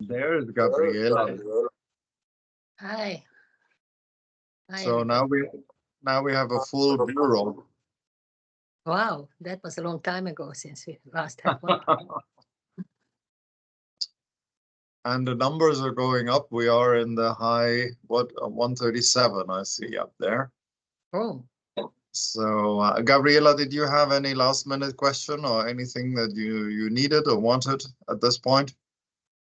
There's Gabriela. Hi. Hi. So now we have a full bureau. Wow, that was a long time ago since we last had one. And the numbers are going up. We are in the high, 137 I see up there. Oh. So, Gabriela, did you have any last minute question or anything that you needed or wanted at this point?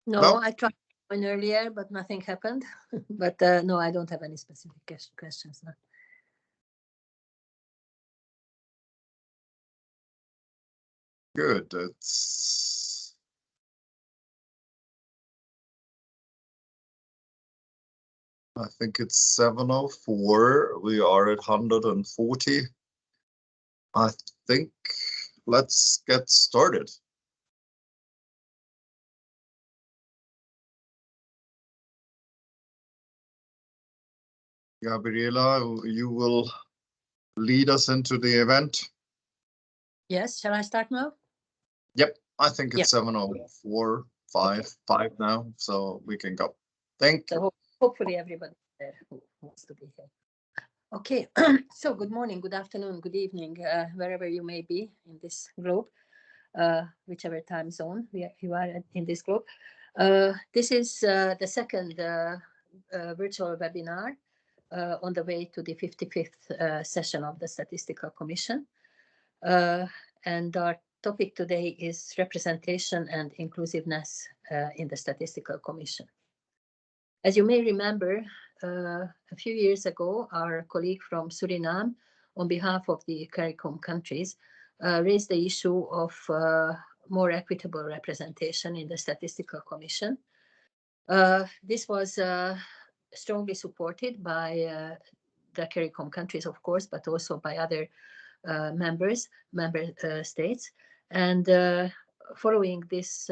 No, I tried one earlier, but nothing happened. But no, I don't have any specific questions now. Good. I think it's 7:04. We are at 140. I think let's get started. Gabriela, you will lead us into the event. Yes, shall I start now? Yep, I think it's 7:04, 5 now, so we can go. Thank you. So hopefully everybody there who wants to be here. Okay, so good morning, good afternoon, good evening, wherever you may be in this globe, whichever time zone you are in this globe. This is the second virtual webinar on the way to the 55th session of the Statistical Commission. And our topic today is representation and inclusiveness in the Statistical Commission. As you may remember, a few years ago, our colleague from Suriname, on behalf of the CARICOM countries, raised the issue of more equitable representation in the Statistical Commission. This was strongly supported by the CARICOM countries, of course, but also by other member states. And following this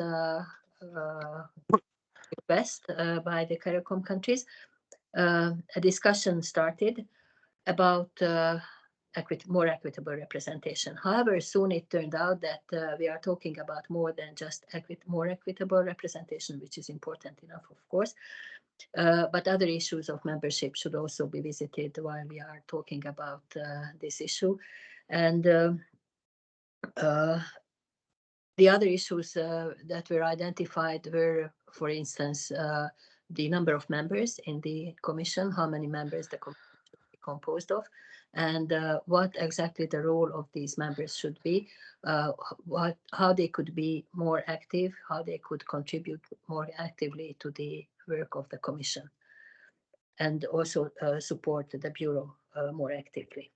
request by the CARICOM countries, a discussion started about more equitable representation. However, soon it turned out that we are talking about more than just more equitable representation, which is important enough, of course, but other issues of membership should also be visited while we are talking about this issue. And the other issues that were identified were, for instance, the number of members in the Commission, how many members the Commission should be composed of, and what exactly the role of these members should be, how they could be more active, how they could contribute more actively to the work of the Commission, and also support the Bureau more actively.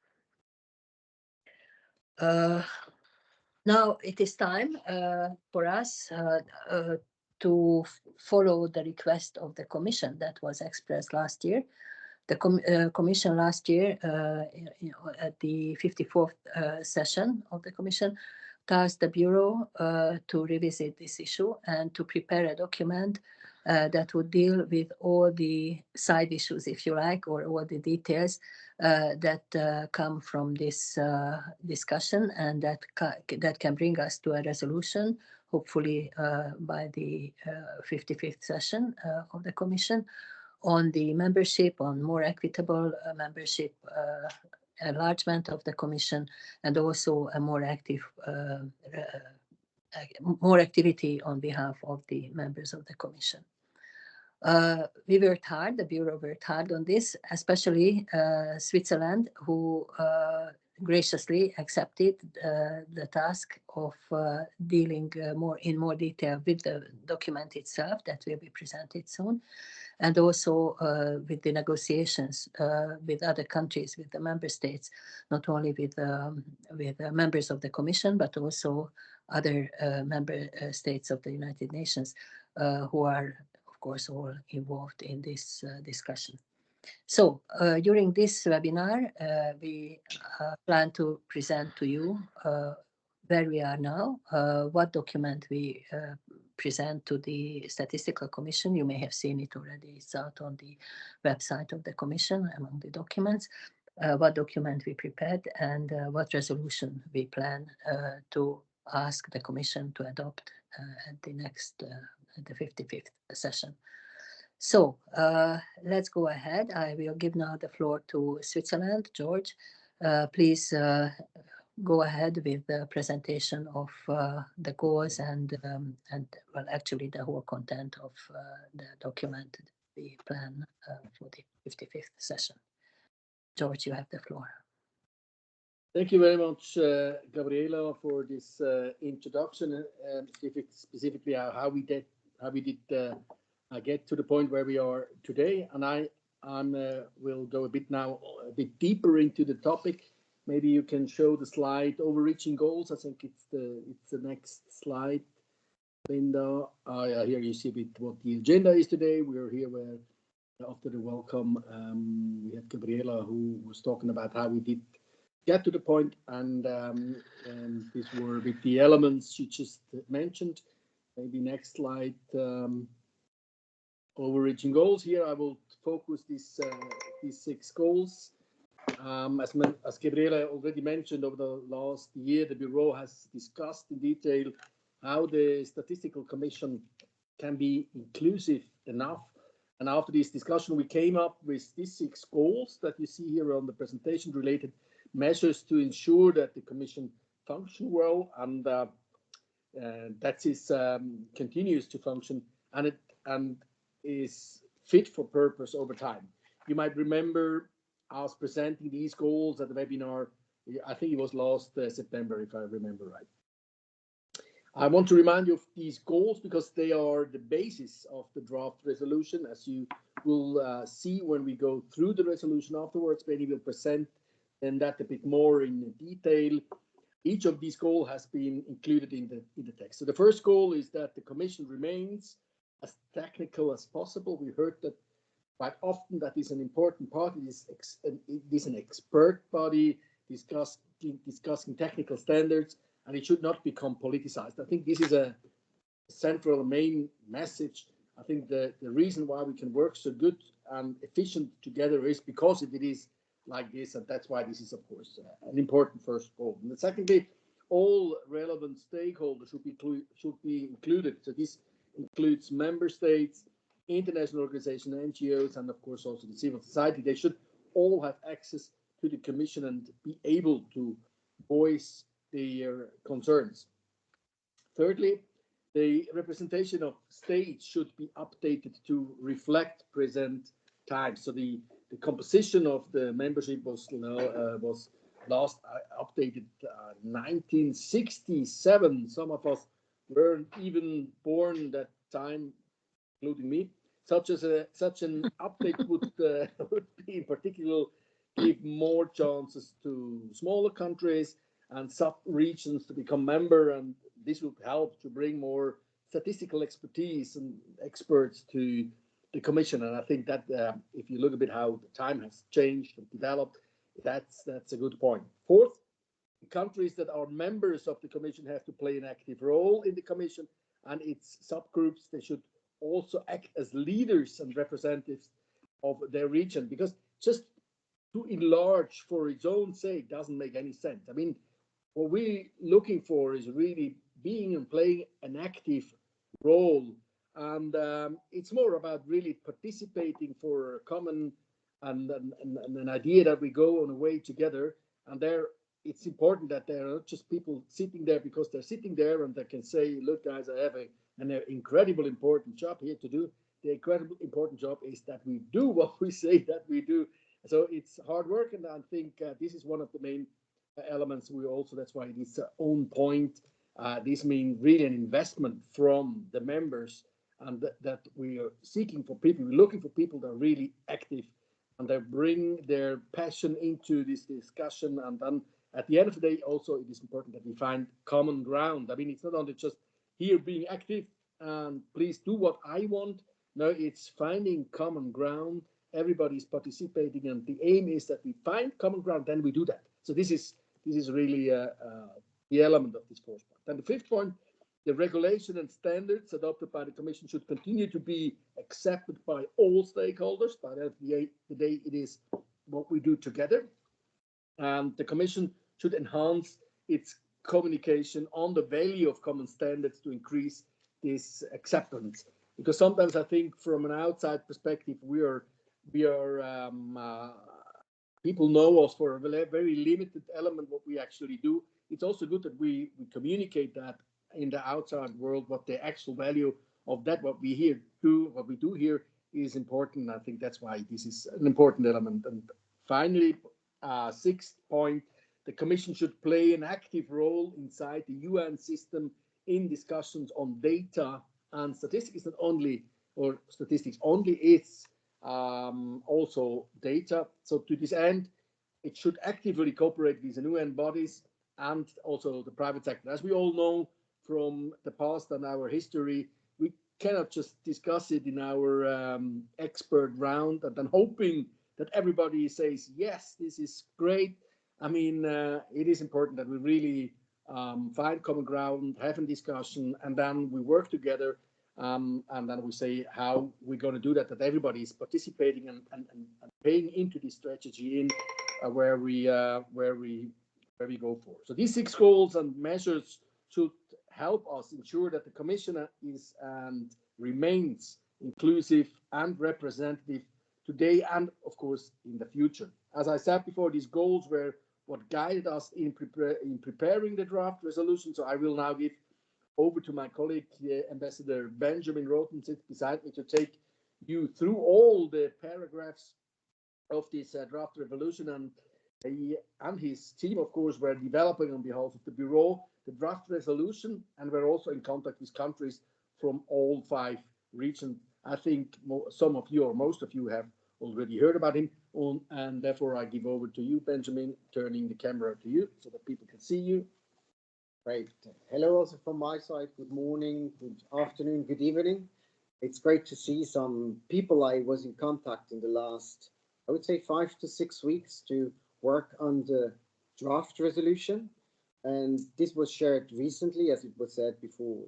Now it is time for us to follow the request of the Commission that was expressed last year. The Commission last year, at the 54th session of the Commission, tasked the Bureau to revisit this issue and to prepare a document that would deal with all the side issues, if you like, or all the details that come from this discussion, and that can bring us to a resolution, hopefully by the 55th session of the Commission, on the membership, on more equitable membership, enlargement of the Commission, and also a more active, more activity on behalf of the members of the Commission. We worked hard, the Bureau worked hard on this, especially Switzerland, who graciously accepted the task of dealing in more detail with the document itself that will be presented soon, and also with the negotiations with other countries, with the member states, not only with members of the Commission, but also other member states of the United Nations who are, of course, all involved in this discussion. So during this webinar, we plan to present to you where we are now, what document we present to the Statistical Commission. You may have seen it already. It's out on the website of the Commission among the documents, what document we prepared, and what resolution we plan to ask the Commission to adopt at the next the 55th session. So let's go ahead. I will give now the floor to Switzerland. George, please go ahead with the presentation of the goals and well, actually the whole content of the document we plan for the 55th session. George, you have the floor. Thank you very much, Gabriela, for this introduction, specifically how we did get to the point where we are today. And I will go a bit deeper into the topic. Maybe you can show the slide overreaching goals. I think it's the next slide, Linda. Yeah, here you see a bit what the agenda is today. We are here where after the welcome, we had Gabriela who was talking about how we did get to the point, and these were with the elements she just mentioned. Maybe next slide. Overreaching goals. Here I will focus these 6 goals. As Gabriela already mentioned, over the last year, the Bureau has discussed in detail how the Statistical Commission can be inclusive enough. And after this discussion, we came up with these 6 goals that you see here on the presentation, related measures to ensure that the Commission function well, and that is continues to function and is fit for purpose over time. You might remember us presenting these goals at the webinar. I think it was last September, if I remember right. I want to remind you of these goals because they are the basis of the draft resolution, as you will see when we go through the resolution afterwards. Benny will present and that a bit more in detail. Each of these goals has been included in the text. So the first goal is that the Commission remains as technical as possible. We heard that quite often. That is an important part. It is an expert body discussing technical standards, and it should not become politicized. I think this is a central main message. I think the reason why we can work so good and efficient together is because it is like this, and that's why this is, of course, an important first goal. And secondly, all relevant stakeholders should be included. So this includes member states, international organizations, NGOs, and of course also the civil society. They should all have access to the Commission and be able to voice their concerns. Thirdly, the representation of states should be updated to reflect present times. So the composition of the membership was last updated 1967. Some of us weren't even born that time, including me. Such an update would be in particular give more chances to smaller countries and sub-regions to become member, and this would help to bring more statistical expertise and experts to the Commission. And I think that if you look a bit how the time has changed and developed, that's a good point. Fourth, countries that are members of the Commission have to play an active role in the Commission and its subgroups. They should also act as leaders and representatives of their region, because just to enlarge for its own sake doesn't make any sense. I mean, what we're looking for is really being and playing an active role, and it's more about really participating for a common and an idea that we go on a way together. And there, it's important that there are not just people sitting there because they're sitting there and they can say, look guys, I have an incredible important job here to do. The incredible important job is that we do what we say that we do. So it's hard work, and I think this is one of the main elements. We also, that's why it is on point. This means really an investment from the members, and that we are seeking for people, we're looking for people that are really active and they bring their passion into this discussion. And then at the end of the day, also it is important that we find common ground. I mean, it's not only just here being active and please do what I want. No, it's finding common ground. Everybody's participating, and the aim is that we find common ground, then we do that. So this is really the element of this fourth point. And the fifth point, the regulation and standards adopted by the Commission should continue to be accepted by all stakeholders. By the end of the day, it is what we do together. And the Commission should enhance its communication on the value of common standards to increase this acceptance. Because sometimes I think from an outside perspective, we are people know us for a very limited element what we actually do. It's also good that we communicate that in the outside world, what the actual value of that, what we do here is important. I think that's why this is an important element. And finally, sixth point, the Commission should play an active role inside the UN system in discussions on data and statistics, not only, or statistics only, it's also data. So to this end, it should actively cooperate with the UN bodies and also the private sector. As we all know from the past and our history, we cannot just discuss it in our expert round and then hoping that everybody says, yes, this is great. I mean, it is important that we really find common ground, have a discussion, and then we work together, and then we say how we're going to do that, that everybody is participating and paying into this strategy in where we go for. So these 6 goals and measures should help us ensure that the Commission is and remains inclusive and representative today and, of course, in the future. As I said before, these goals were what guided us in preparing the draft resolution. So I will now give over to my colleague, Ambassador Benjamin Roten, sits beside me, to take you through all the paragraphs of this draft resolution. And he and his team, of course, were developing on behalf of the Bureau the draft resolution, and we're also in contact with countries from all 5 regions. I think some of you or most of you have already heard about him, and therefore I give over to you, Benjamin, turning the camera to you so that people can see you. Great. Hello also from my side. Good morning, good afternoon, good evening. It's great to see some people I was in contact in the last, I would say, 5 to 6 weeks to work on the draft resolution. And this was shared recently, as it was said before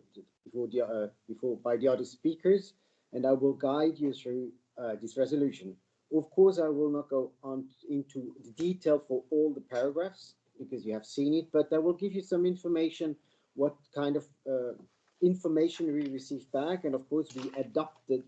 by the other speakers, and I will guide you through this resolution. Of course, I will not go on into the detail for all the paragraphs because you have seen it, but I will give you some information, what kind of information we received back, and of course we adapted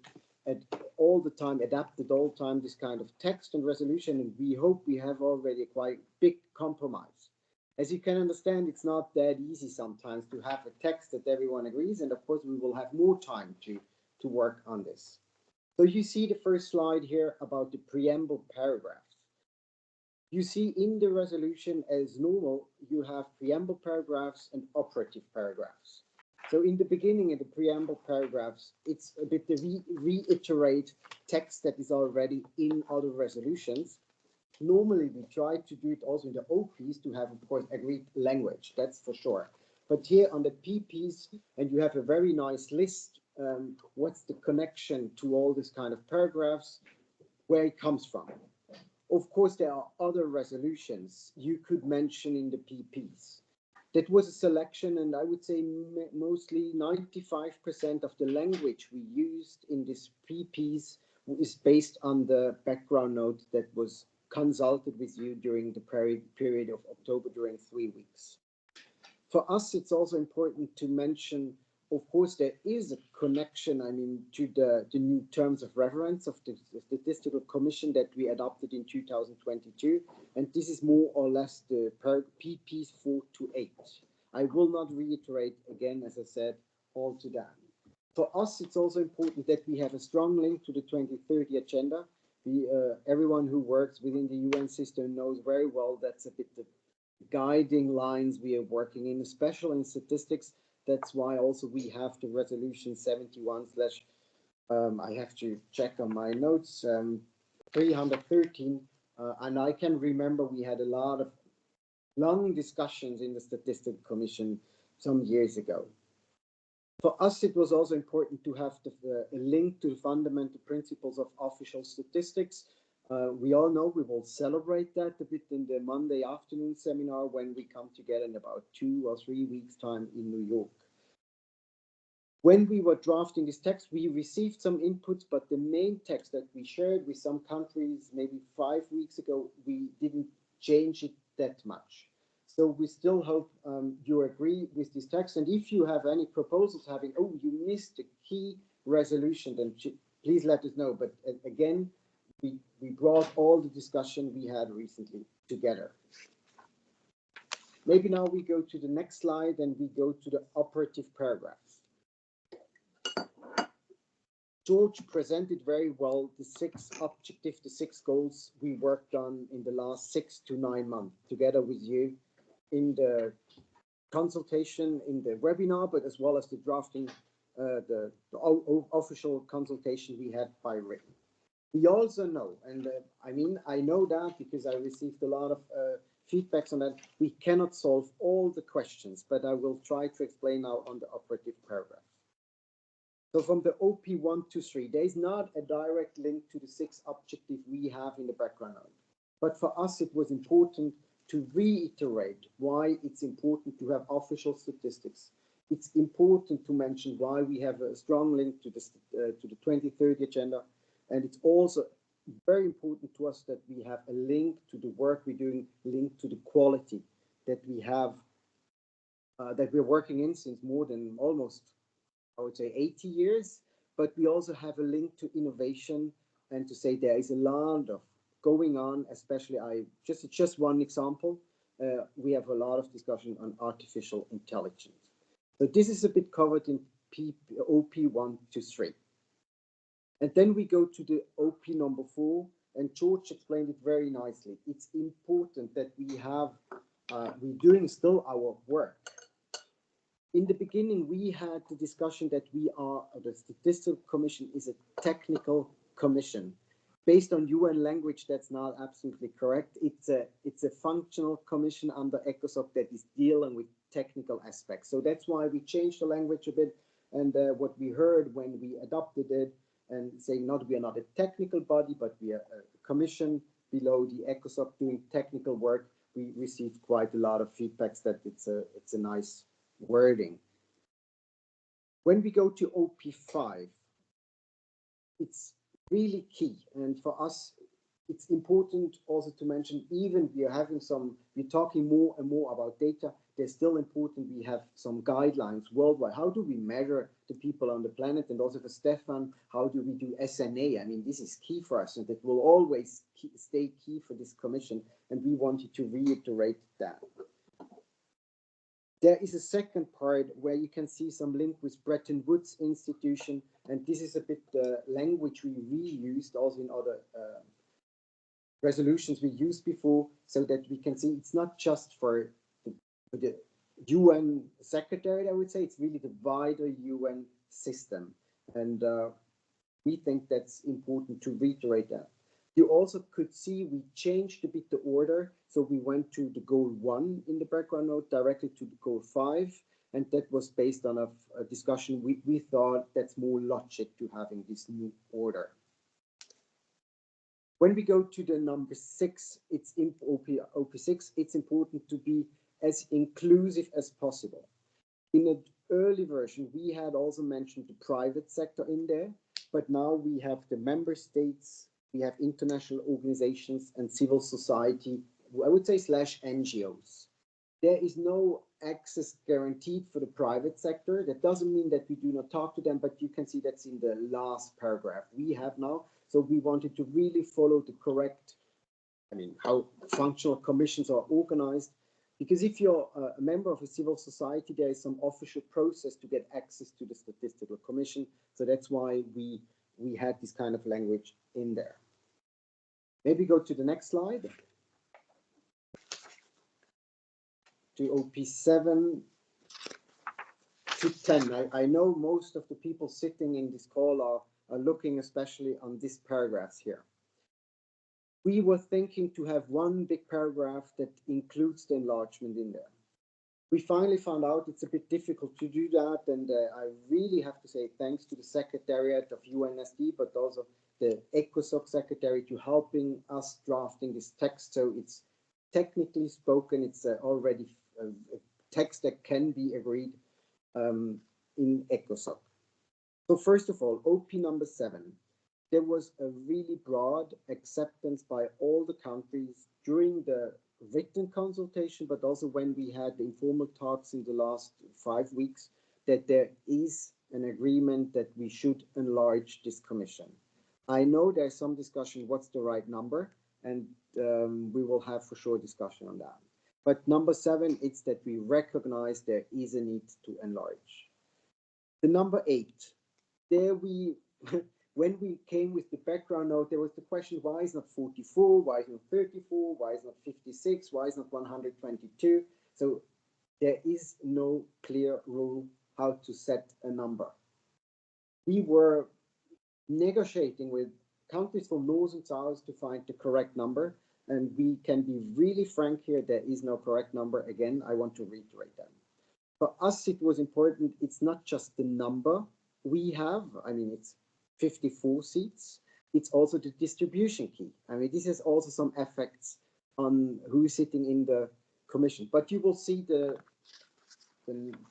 all the time this kind of text and resolution, and we hope we have already a quite big compromise. As you can understand, it's not that easy sometimes to have a text that everyone agrees, and of course we will have more time to work on this. So you see the first slide here about the preamble paragraphs. You see in the resolution, as normal, you have preamble paragraphs and operative paragraphs. So in the beginning, in the preamble paragraphs, it's a bit to reiterate text that is already in other resolutions. Normally, we try to do it also in the OPs to have, of course, agreed language, that's for sure. But here on the PPs, and you have a very nice list, what's the connection to all this kind of paragraphs, where it comes from. Of course, there are other resolutions you could mention in the PPs. That was a selection, and I would say mostly 95% of the language we used in this PPs is based on the background note that was consulted with you during the period of October during 3 weeks. For us, it's also important to mention, of course, there is a connection, to the new terms of reference of the Statistical Commission that we adopted in 2022, and this is more or less the PPs 4 to 8. I will not reiterate again, as I said, all to that. For us, it's also important that we have a strong link to the 2030 agenda. Everyone who works within the UN system knows very well that's a bit the guiding lines we are working in, especially in statistics. That's why also we have the resolution 71 I have to check on my notes, 313, and I can remember we had a lot of long discussions in the Statistical Commission some years ago. For us, it was also important to have a link to the fundamental principles of official statistics. We all know we will celebrate that a bit in the Monday afternoon seminar when we come together in about 2 or 3 weeks' time in New York. When we were drafting this text, we received some inputs, but the main text that we shared with some countries maybe 5 weeks ago, we didn't change it that much. So we still hope you agree with this text. And if you have any proposals having, oh, you missed a key resolution, then please let us know. But again, we brought all the discussion we had recently together. Maybe now we go to the next slide and we go to the operative paragraphs. George presented very well the 6 objectives, the 6 goals we worked on in the last 6 to 9 months together with you in the consultation, in the webinar, but as well as the drafting, the official consultation we had by written. We also know, and I mean, I know that because I received a lot of feedbacks on that, we cannot solve all the questions, but I will try to explain now on the operative paragraph. So from the OP 1 to 3, there is not a direct link to the 6 objectives we have in the background. But for us, it was important to reiterate why it's important to have official statistics. It's important to mention why we have a strong link to the 2030 agenda. And it's also very important to us that we have a link to the work we're doing, linked to the quality that we have, that we're working in since more than almost, I would say, 80 years. But we also have a link to innovation and to say there is a lot of going on, especially just one example. We have a lot of discussion on artificial intelligence. So this is a bit covered in OP 1 to 3. And then we go to the OP number 4, and George explained it very nicely. It's important that we have, we're doing still our work. In the beginning, we had the discussion that the Statistical Commission is a technical commission. Based on UN language, that's not absolutely correct. It's a functional commission under ECOSOC that is dealing with technical aspects. So that's why we changed the language a bit. And what we heard when we adopted it, and saying we are not a technical body, but we are a commission below the ECOSOC doing technical work, we received quite a lot of feedbacks that it's a nice wording. When we go to OP5, it's really key, and for us, it's important also to mention, even we're talking more and more about data, there's still important we have some guidelines worldwide. How do we measure the people on the planet? And also for Stefan, how do we do SNA? I mean, this is key for us, and it will always stay key for this commission, and we wanted to reiterate that. There is a second part where you can see some link with Bretton Woods institution, and this is a bit the language we reused also in other resolutions we used before, so that we can see it's not just for the UN secretary, I would say, it's really the wider UN system. And we think that's important to reiterate that. You also could see we changed a bit the order. So we went to the goal 1 in the background note directly to the goal 5. And that was based on a discussion. We thought that's more logic to having this new order. When we go to the number 6, it's in OP6, it's important to be as inclusive as possible. In an early version, we had also mentioned the private sector in there, but now we have the member states, we have international organizations and civil society, I would say /NGOs. There is no access guaranteed for the private sector. That doesn't mean that we do not talk to them, but you can see that's in the last paragraph we have now. So we wanted to really follow the correct, how functional commissions are organized. Because if you're a member of a civil society, there is some official process to get access to the Statistical Commission. So that's why we had this kind of language in there. Maybe go to the next slide. To OP7 to 10. I know most of the people sitting in this call are looking especially on these paragraphs here. We were thinking to have one big paragraph that includes the enlargement in there. We finally found out it's a bit difficult to do that, and I really have to say thanks to the Secretariat of UNSD, but also the ECOSOC Secretary to helping us drafting this text. So it's technically spoken, it's already a text that can be agreed in ECOSOC. So first of all, OP number 7. There was a really broad acceptance by all the countries during the written consultation, but also when we had the informal talks in the last 5 weeks, that there is an agreement that we should enlarge this commission. I know there's some discussion what's the right number, and we will have for sure discussion on that. But number 7, it's that we recognize there is a need to enlarge. The number 8, there we, when we came with the background note, there was the question, why is not 44, why is not 34, why is not 56, why is not 122? So there is no clear rule how to set a number. We were negotiating with countries from north and south to find the correct number, and we can be really frank here, there is no correct number. Again, I want to reiterate that. For us, it was important, it's not just the number we have, I mean, it's 54 seats, it's also the distribution key. I mean, this has also some effects on who's sitting in the commission. But you will see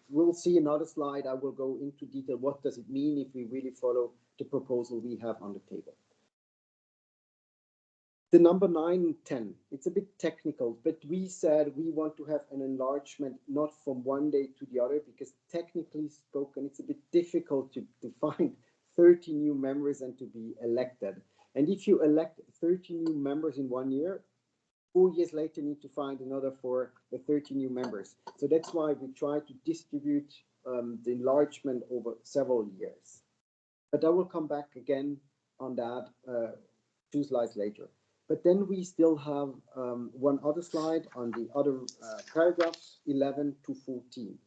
we'll see another slide. I will go into detail. What does it mean if we really follow the proposal we have on the table? The number 9 and 10, it's a bit technical, but we said we want to have an enlargement not from one day to the other, because technically spoken, it's a bit difficult to find 30 new members and to be elected. And if you elect 30 new members in 1 year, 4 years later, you need to find another for the 30 new members. So that's why we try to distribute the enlargement over several years. But I will come back again on that 2 slides later. But then we still have one other slide on the other paragraphs, 11 to 14.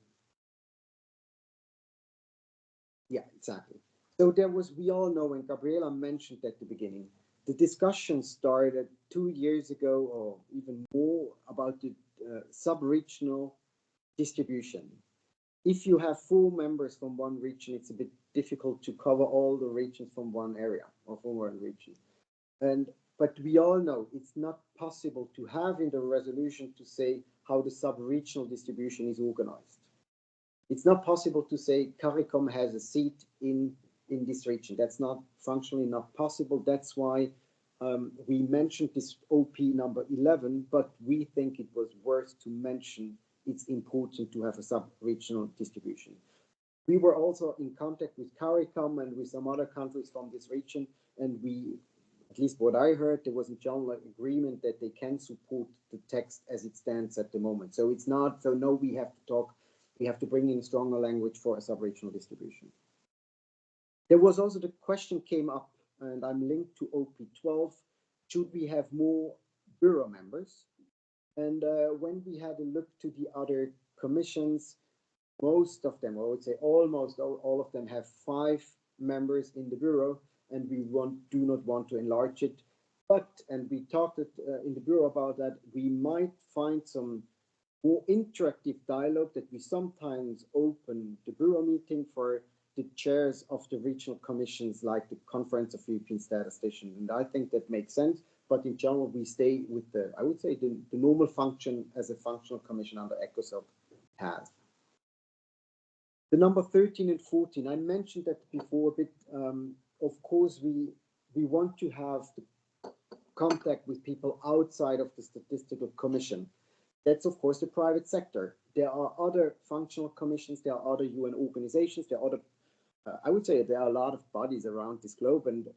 Yeah, exactly. So there was, we all know, and Gabriela mentioned at the beginning, the discussion started 2 years ago or even more about the sub-regional distribution. If you have 4 members from one region, it's a bit difficult to cover all the regions from one area or from one region. But we all know it's not possible to have in the resolution to say how the sub-regional distribution is organized. It's not possible to say CARICOM has a seat in this region. That's not functionally not possible. That's why we mentioned this OP number 11, but we think it was worth to mention it's important to have a sub-regional distribution. We were also in contact with CARICOM and with some other countries from this region, and we, at least what I heard, there was a general agreement that they can support the text as it stands at the moment. So it's not, so no, we have to talk, we have to bring in stronger language for a sub-regional distribution. There was also the question came up, and I'm linked to OP12, should we have more bureau members? And when we had a look to the other commissions, most of them, I would say almost all of them have 5 members in the bureau, and we do not want to enlarge it. But, and we talked in the bureau about that, we might find some more interactive dialogue, that we sometimes open the bureau meeting for the chairs of the regional commissions, like the Conference of European Statisticians. And I think that makes sense. But in general, we stay with the, I would say, the normal function as a functional commission under ECOSOC has. The number 13 and 14, I mentioned that before a bit. Of course, we want to have the contact with people outside of the Statistical Commission. That's, of course, the private sector. There are other functional commissions, there are other UN organizations, there are other, I would say there are a lot of bodies around this globe, and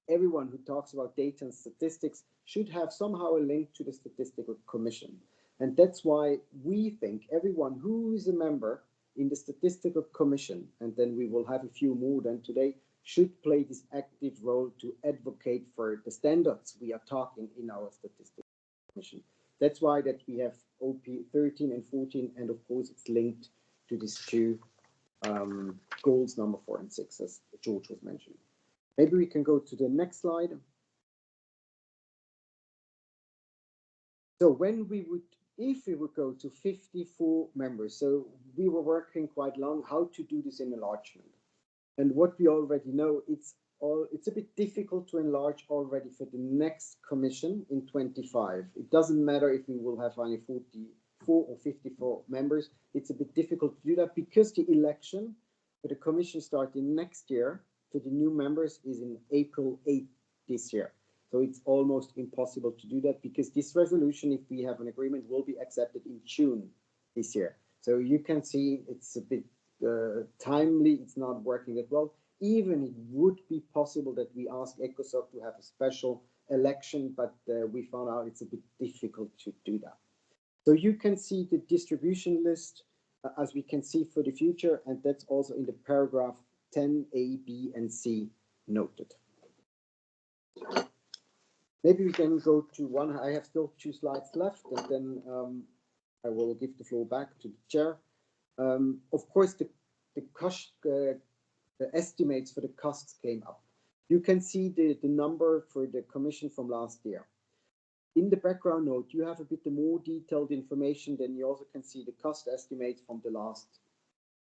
everyone who talks about data and statistics should have somehow a link to the Statistical Commission. And that's why we think everyone who is a member in the Statistical Commission, and then we will have a few more than today, should play this active role to advocate for the standards we are talking in our Statistical Commission. That's why that we have OP 13 and 14, and of course it's linked to these 2 goals, number 4 and 6, as George was mentioning. Maybe we can go to the next slide. So when we would, if we would go to 54 members, so we were working quite long how to do this in enlargement. And what we already know, it's a bit difficult to enlarge already for the next commission in 25. It doesn't matter if we will have only 44 or 54 members. It's a bit difficult to do that because the election for the commission starting next year for the new members is in April 8th this year. So it's almost impossible to do that because this resolution, if we have an agreement, will be accepted in June this year. So you can see it's a bit timely, it's not working that well. Even it would be possible that we ask ECOSOC to have a special election, but we found out it's a bit difficult to do that. So you can see the distribution list as we can see for the future, and that's also in the paragraph 10A, B, and C noted. Maybe we can go to one. I have still 2 slides left, and then I will give the floor back to the chair. Of course, the cost, the estimates for the costs came up. You can see the number for the commission from last year. In the background note, you have a bit more detailed information. Then you also can see the cost estimates from the last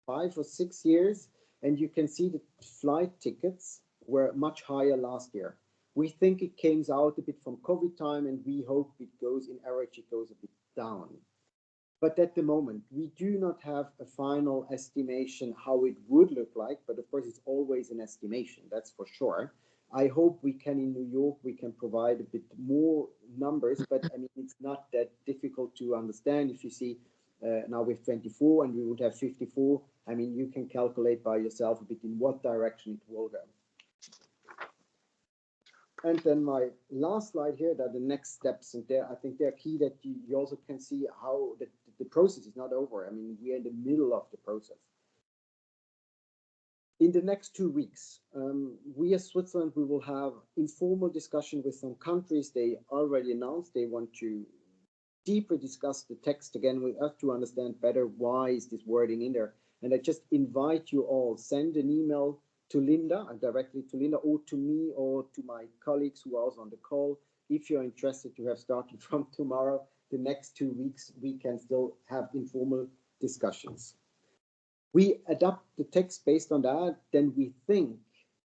5 or 6 years, and you can see the flight tickets were much higher last year. We think it came out a bit from COVID time, and we hope it goes in average, it goes a bit down. But at the moment, we do not have a final estimation how it would look like, but of course it's always an estimation, that's for sure. I hope we can in New York, we can provide a bit more numbers, but I mean, it's not that difficult to understand. If you see now with 24 and we would have 54, I mean, you can calculate by yourself a bit in what direction it will go. And then my last slide here, that the next steps, and there I think they're key, that you also can see how the process is not over. I mean, we are in the middle of the process. In the next 2 weeks, we as Switzerland, we will have informal discussion with some countries. They already announced they want to deeper discuss the text again. We have to understand better why is this wording in there. And I just invite you all, send an email to Linda, directly to Linda, or to me, or to my colleagues who are also on the call. If you're interested to have started from tomorrow, the next 2 weeks, we can still have informal discussions. We adapt the text based on that, then we think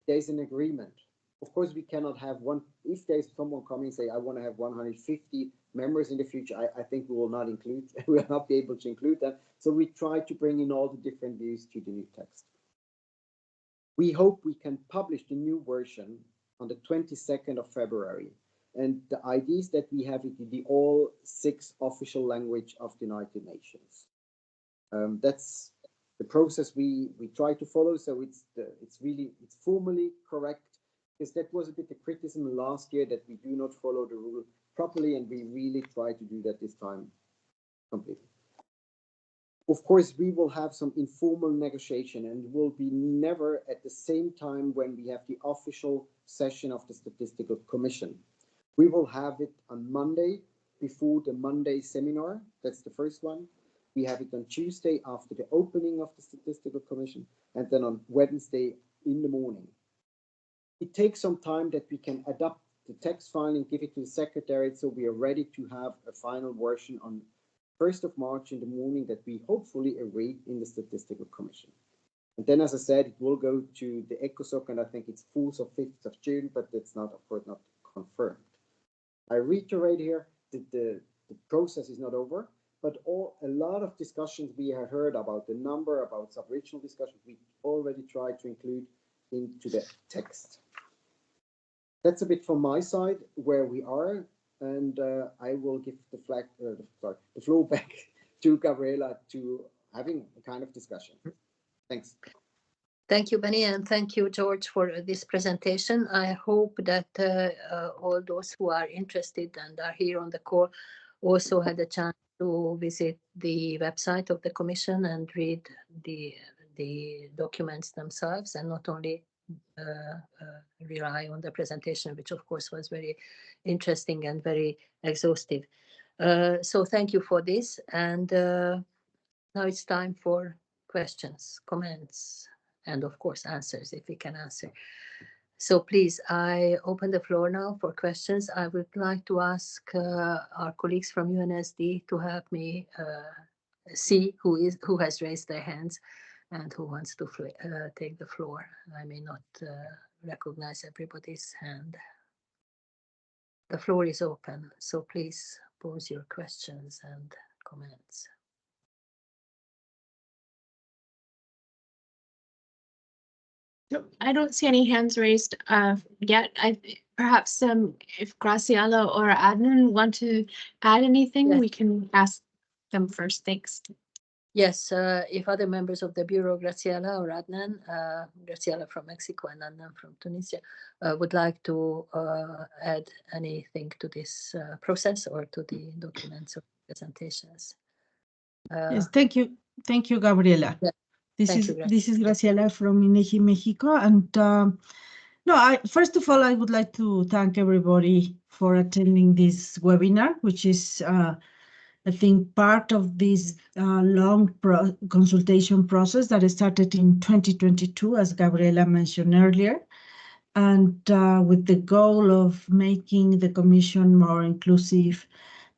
there's an agreement. Of course, we cannot have one, if there's someone coming and say, I want to have 150 members in the future, I think we will not include, we will not be able to include that. So we try to bring in all the different views to the new text. We hope we can publish the new version on the 22nd of February. And the idea is that we have it in the all 6 official language of the United Nations. That's the process we try to follow. So it's formally correct, because that was a bit of criticism last year that we do not follow the rule properly, and we really try to do that this time completely. Of course, we will have some informal negotiation, and will be never at the same time when we have the official session of the Statistical Commission. We will have it on Monday before the Monday seminar. That's the first one. We have it on Tuesday after the opening of the Statistical Commission, and then on Wednesday in the morning. It takes some time that we can adapt the text file and give it to the Secretariat, so we are ready to have a final version on 1st of March in the morning that we hopefully agree in the Statistical Commission. And then, as I said, it will go to the ECOSOC, and I think it's 4th or 5th of June, but that's not, of course, not confirmed. I reiterate here that the process is not over, but a lot of discussions we have heard about the number, about sub-regional discussions, we already tried to include into the text. That's a bit from my side where we are, and I will give the floor back to Gabriela to having a kind of discussion. Thanks. Thank you, Benny, and thank you, George, for this presentation. I hope that all those who are interested and are here on the call also had a chance to visit the website of the Commission and read the documents themselves, and not only rely on the presentation, which of course was very interesting and very exhaustive. So thank you for this, and now it's time for questions, comments, and of course answers if we can answer. So please, I open the floor now for questions. I would like to ask our colleagues from UNSD to help me see who has raised their hands and who wants to take the floor. I may not recognize everybody's hand. The floor is open, so please pose your questions and comments. Nope, I don't see any hands raised yet. Perhaps if Graciela or Adnan want to add anything, Yes. we can ask them first. Thanks. Yes, if other members of the Bureau, Graciela or Adnan, Graciela from Mexico and Adnan from Tunisia, would like to add anything to this process or to the documents or presentations. Yes, thank you, Gabriela. Yeah, This is Graciela. this is Graciela from INEGI Mexico, and no, first of all, I would like to thank everybody for attending this webinar, which is I think part of this long consultation process that started in 2022, as Gabriela mentioned earlier, and with the goal of making the Commission more inclusive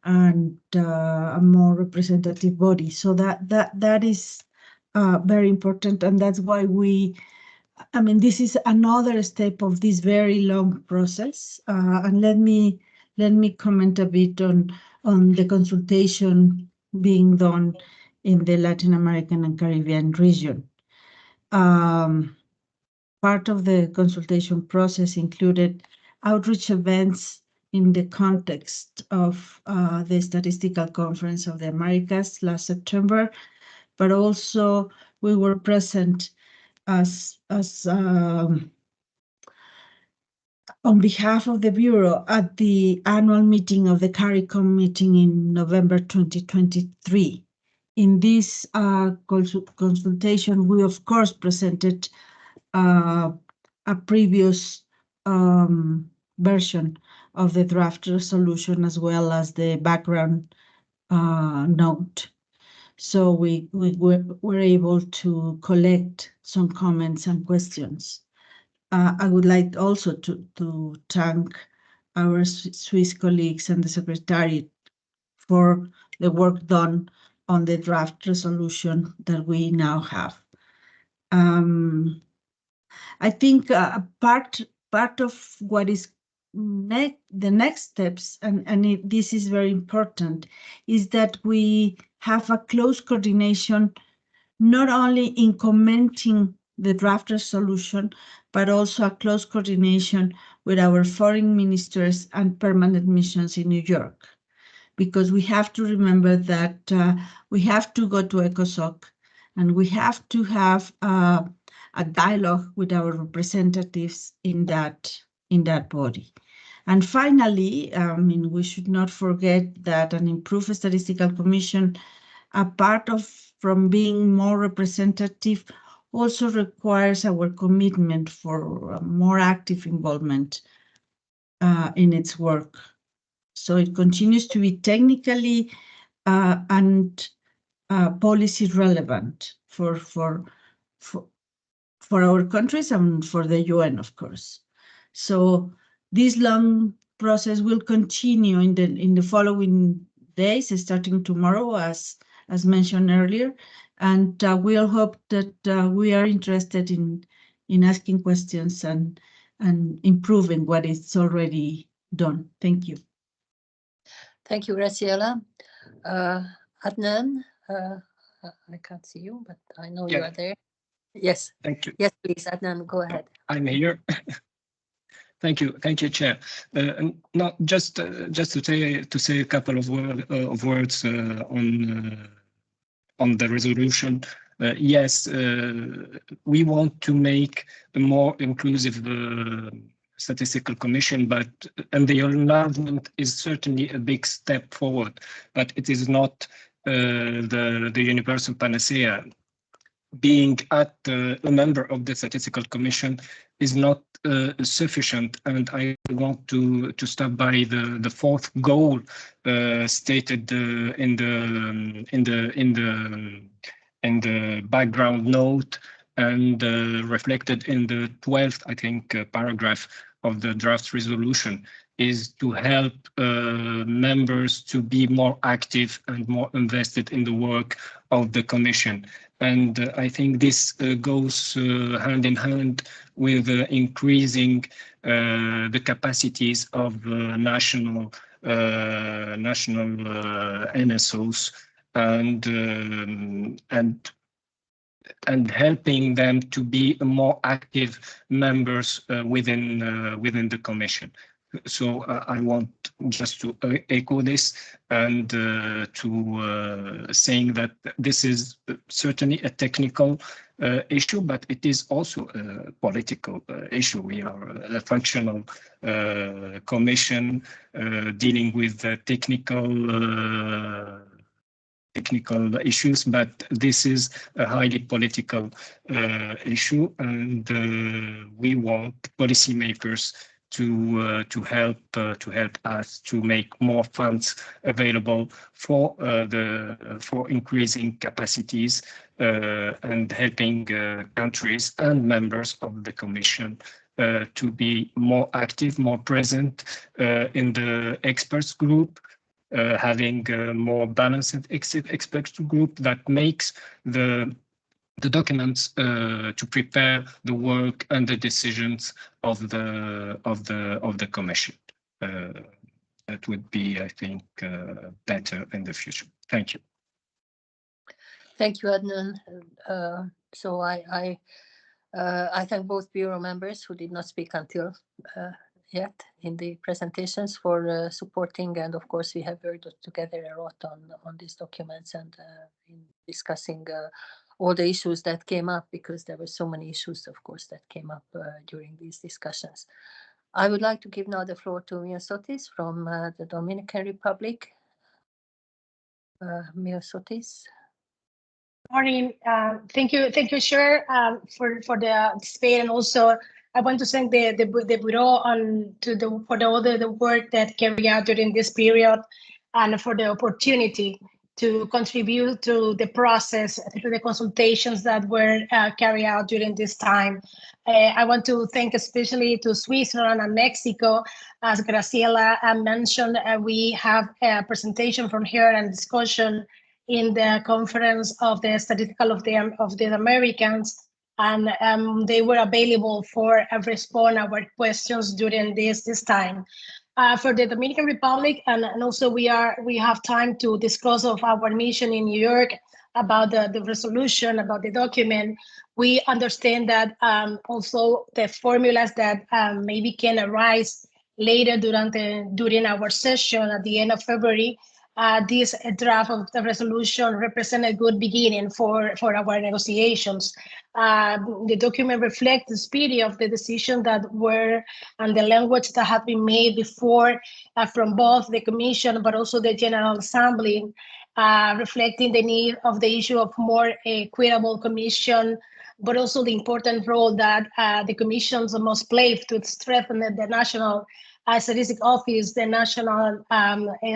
and a more representative body. So that is very important, and that's why I mean, this is another step of this very long process. And let me comment a bit on the consultation being done in the Latin American and Caribbean region. Part of the consultation process included outreach events in the context of the Statistical Conference of the Americas last September, but also we were present as on behalf of the Bureau at the annual meeting of the CARICOM meeting in November 2023. In this consultation, we of course presented a previous version of the draft resolution as well as the background note. So we were able to collect some comments and questions. I would like also to thank our Swiss colleagues and the Secretariat for the work done on the draft resolution that we now have. I think part of what is the next steps, and this is very important, is that we have a close coordination, not only in commenting the draft resolution, but also a close coordination with our foreign ministers and permanent missions in New York. Because we have to remember that we have to go to ECOSOC and we have to have a dialogue with our representatives in that body. And finally, I mean, we should not forget that an improved statistical commission, apart from being more representative, also requires our commitment for more active involvement in its work. So it continues to be technically and policy relevant for our countries and for the UN, of course. So this long process will continue in the following days, starting tomorrow, as mentioned earlier. And we'll hope that we are interested in asking questions and improving what is already done. Thank you. Thank you, Graciela. Adnan, I can't see you, but I know you are there. Yes. Thank you. Yes, please, Adnan, go ahead. I'm here. Thank you, Chair. Not just to say a couple of words on the resolution. Yes, we want to make a more inclusive statistical commission, and the enlargement is certainly a big step forward, but it is not the universal panacea. Being a member of the Statistical Commission is not sufficient, and I want to stop by the fourth goal stated in the background note and reflected in the 12th, I think, paragraph of the draft resolution, is to help members to be more active and more invested in the work of the Commission. And I think this goes hand in hand with increasing the capacities of national NSOs and and helping them to be more active members within the Commission. So I want just to echo this and to saying that this is certainly a technical issue, but it is also a political issue. We are a functional commission dealing with technical issues, but this is a highly political issue, and we want policymakers to help us to make more funds available for increasing capacities and helping countries and members of the Commission to be more active, more present in the experts group, having a more balanced experts group that makes the documents to prepare the work and the decisions of the Commission. That would be, I think, better in the future. Thank you. Thank you, Adnan. So I thank both Bureau members who did not speak until yet in the presentations for supporting, and of course we have worked together a lot on these documents and in discussing all the issues that came up, because there were so many issues, of course, that came up during these discussions. I would like to give now the floor to Miosotis from the Dominican Republic. Miosotis. Morning. Thank you, Chair, for the debate, and also I want to thank the Bureau for all the work that carried out during this period, and for the opportunity to contribute to the process, to the consultations that were carried out during this time. I want to thank especially to Switzerland and Mexico. As Graciela mentioned, we have a presentation from here and discussion in the conference of the Statistical of the Americans, and they were available for respond our questions during this time. For the Dominican Republic, and also we have time to discuss of our mission in New York about the resolution, about the document. We understand that also the formulas that maybe can arise later during our session at the end of February. This draft of the resolution represents a good beginning for our negotiations. The document reflects the spirit of the decision that were and the language that had been made before from both the Commission but also the General Assembly, reflecting the need of the issue of more equitable Commission, but also the important role that the Commissions must play to strengthen the national statistic office, the national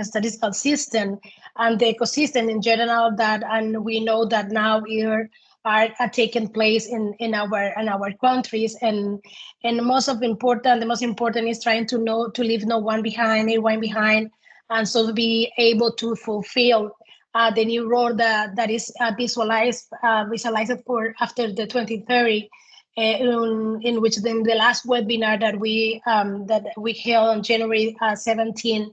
statistical system, and the ecosystem in general. And we know that now here are taking place in our countries, and the most important is trying to leave no one behind, and so to be able to fulfill the new role that is visualized for after the 2030. In which then the last webinar that we held on January 17,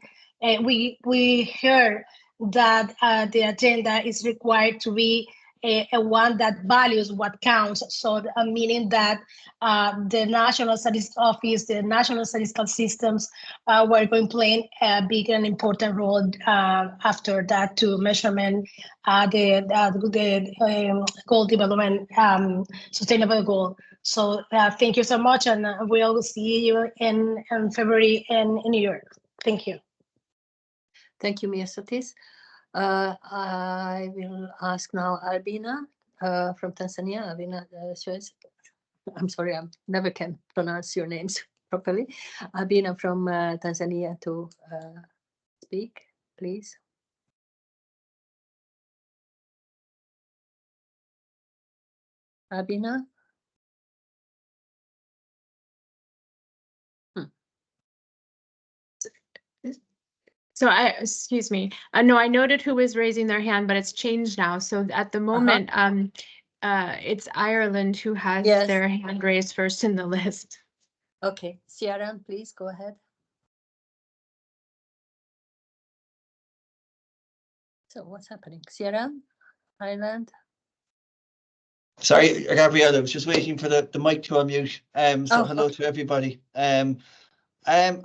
we heard that the agenda is required to be a one that values what counts. So meaning that the National Statistics Office, the national statistical systems were going to play a big and important role after that to measurement the goal development sustainable goal. So thank you so much, and we'll see you in February in New York. Thank you. Thank you, Miosotis. I will ask now Albina from Tanzania. Albina, I'm sorry, I never can pronounce your names properly. Albina from Tanzania to speak, please. Albina? So excuse me. No, I noted who was raising their hand, but it's changed now. So at the moment, it's Ireland who has their hand raised first in the list. Okay, Ciaran, please go ahead. So what's happening? Ciaran, Ireland? Sorry, Gabriella, I was just waiting for the mic to unmute. So hello to everybody. I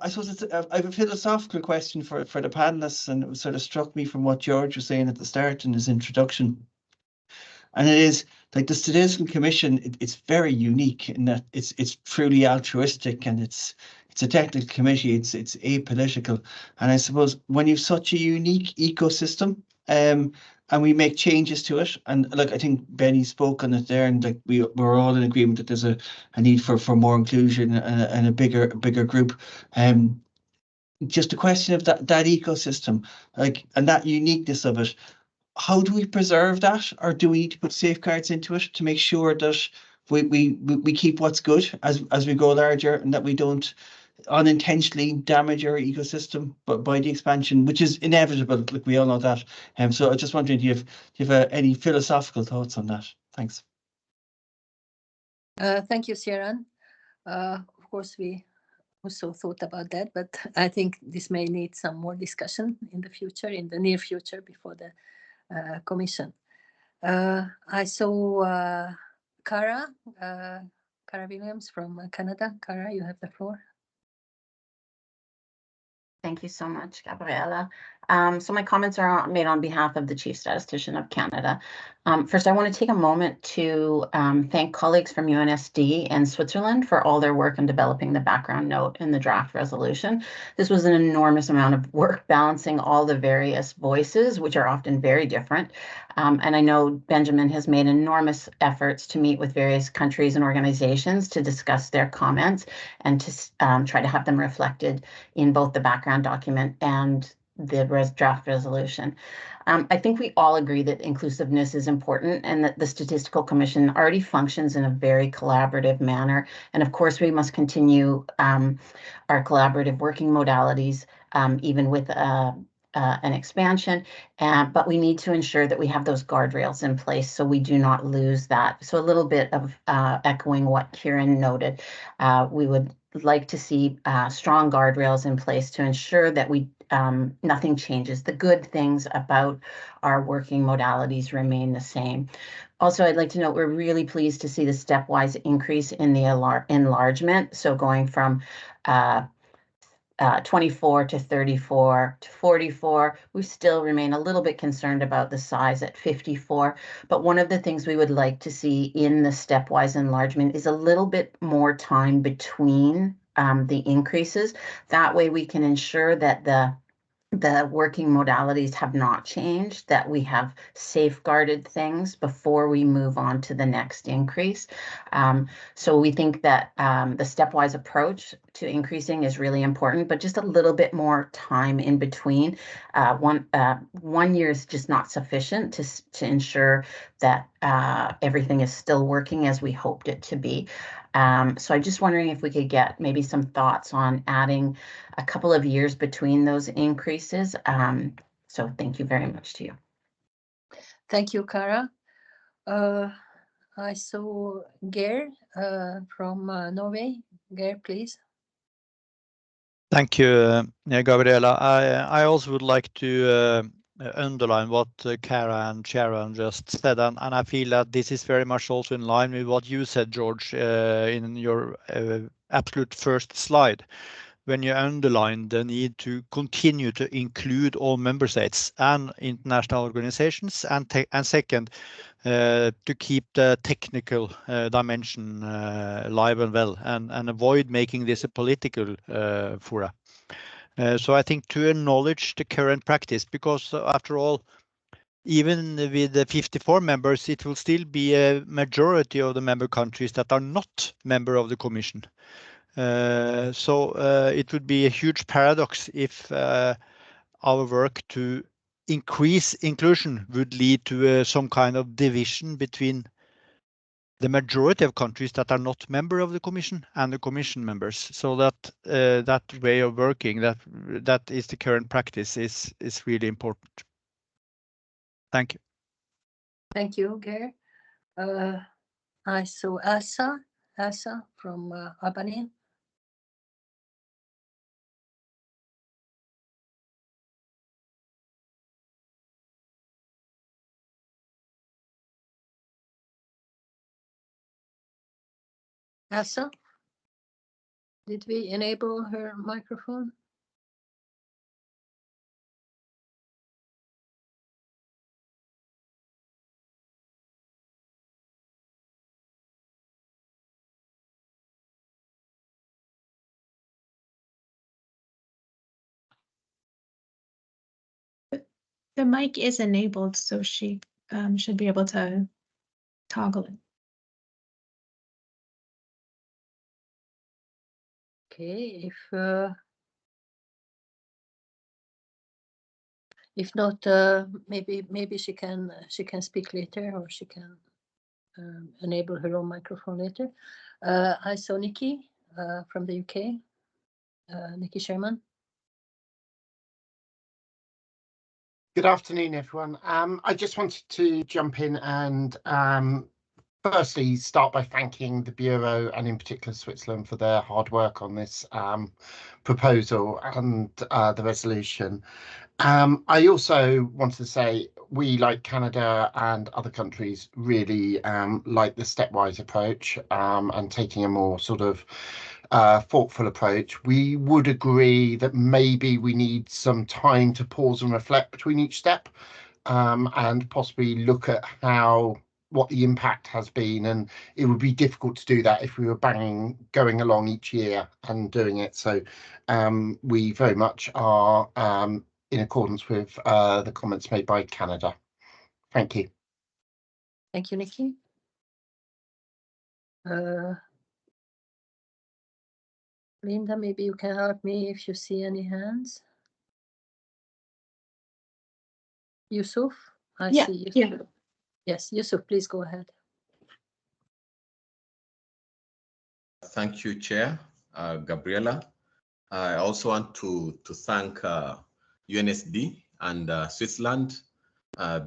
suppose it's I have a philosophical question for the panelists, and it sort of struck me from what George was saying at the start in his introduction. And it is like the Statistical Commission, it's very unique in that it's truly altruistic, and it's a technical committee, it's apolitical. And I suppose when you've such a unique ecosystem, and we make changes to it, and like I think Benny spoke on it there, and like we're all in agreement that there's a need for more inclusion and a bigger group. Just a question of that ecosystem, like, and that uniqueness of it. How do we preserve that, or do we need to put safeguards into it to make sure that we keep what's good as we grow larger, and that we don't unintentionally damage our ecosystem but by the expansion, which is inevitable, like we all know that. So I just wondering, do you have any philosophical thoughts on that? Thanks. Thank you, Sharon. Of course, we also thought about that, but I think this may need some more discussion in the near future, before the Commission. I saw Cara Williams from Canada. Cara, you have the floor. Thank you so much, Gabriella. So my comments are made on behalf of the Chief Statistician of Canada. First, I want to take a moment to thank colleagues from UNSD and Switzerland for all their work in developing the background note in the draft resolution. This was an enormous amount of work balancing all the various voices, which are often very different. And I know Benjamin has made enormous efforts to meet with various countries and organizations to discuss their comments and to try to have them reflected in both the background document and the draft resolution. I think we all agree that inclusiveness is important, and that the Statistical Commission already functions in a very collaborative manner. And of course, we must continue our collaborative working modalities, even with an expansion, but we need to ensure that we have those guardrails in place so we do not lose that. So a little bit of echoing what Kieran noted, we would like to see strong guardrails in place to ensure that nothing changes. The good things about our working modalities remain the same. Also, I'd like to note we're really pleased to see the stepwise increase in the enlargement. So going from 24 to 34 to 44. We still remain a little bit concerned about the size at 54. But one of the things we would like to see in the stepwise enlargement is a little bit more time between the increases. That way we can ensure that the working modalities have not changed, that we have safeguarded things before we move on to the next increase. So we think that the stepwise approach to increasing is really important, but just a little bit more time in between. 1 year is just not sufficient to ensure that everything is still working as we hoped it to be. So I'm just wondering if we could get maybe some thoughts on adding a couple of years between those increases. So thank you very much to you. Thank you, Cara. I saw Geir from Norway. Geir, please. Thank you, Gabriella. I also would like to underline what Cara and Sharon just said, and I feel that this is very much also in line with what you said, George, in your absolute first slide, when you underline the need to continue to include all member states and international organizations, and second, to keep the technical dimension alive and well, and avoid making this a political fora. So I think to acknowledge the current practice, because after all, even with the 54 members, it will still be a majority of the member countries that are not member of the Commission. So it would be a huge paradox if our work to increase inclusion would lead to some kind of division between the majority of countries that are not member of the Commission and the Commission members. So that that way of working, that is the current practice, is really important. Thank you. Thank you, Geir. I saw Asa from Albania. Elsa, did we enable her microphone? The mic is enabled, so she should be able to toggle it. Okay, if not, maybe she can speak later, or she can enable her own microphone later. I saw Nikki from the UK. Nikki Sherman. Good afternoon, everyone. I just wanted to jump in and firstly start by thanking the Bureau and in particular Switzerland for their hard work on this proposal and the resolution. I also wanted to say we, like Canada and other countries, really like the stepwise approach and taking a more sort of thoughtful approach. We would agree that maybe we need some time to pause and reflect between each step and possibly look at what the impact has been, and it would be difficult to do that if we were going along each year and doing it. So we very much are in accordance with the comments made by Canada. Thank you. Thank you, Nikki. Linda, maybe you can help me if you see any hands. Yusuf, I see Yusuf. Yeah. Yes, Yusuf, please go ahead. Thank you, Chair Gabriela. I also want to thank UNSD and Switzerland,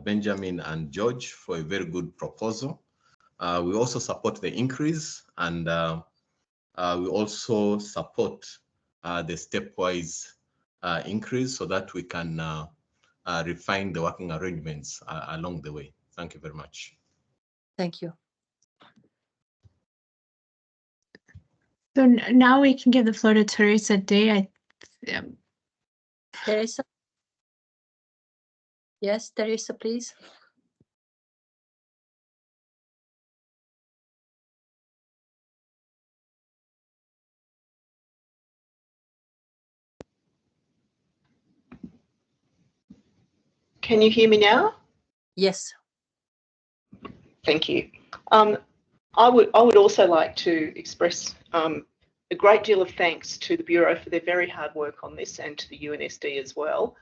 Benjamin and George, for a very good proposal. We also support the increase, and we also support the stepwise increase so that we can refine the working arrangements along the way. Thank you very much. Thank you. So now we can give the floor to Teresa Day. Teresa? Yes, Teresa, please. Can you hear me now? Yes. Thank you. I would also like to express a great deal of thanks to the Bureau for their very hard work on this, and to the UNSD as well,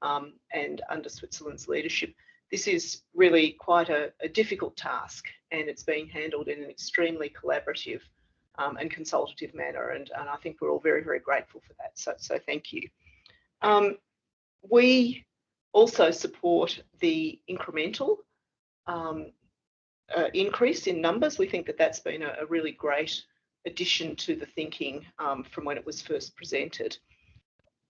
and under Switzerland's leadership. This is really quite a difficult task, and it's being handled in an extremely collaborative and consultative manner, and I think we're all very, very grateful for that. So thank you. We also support the incremental increase in numbers. We think that that's been a really great addition to the thinking from when it was first presented.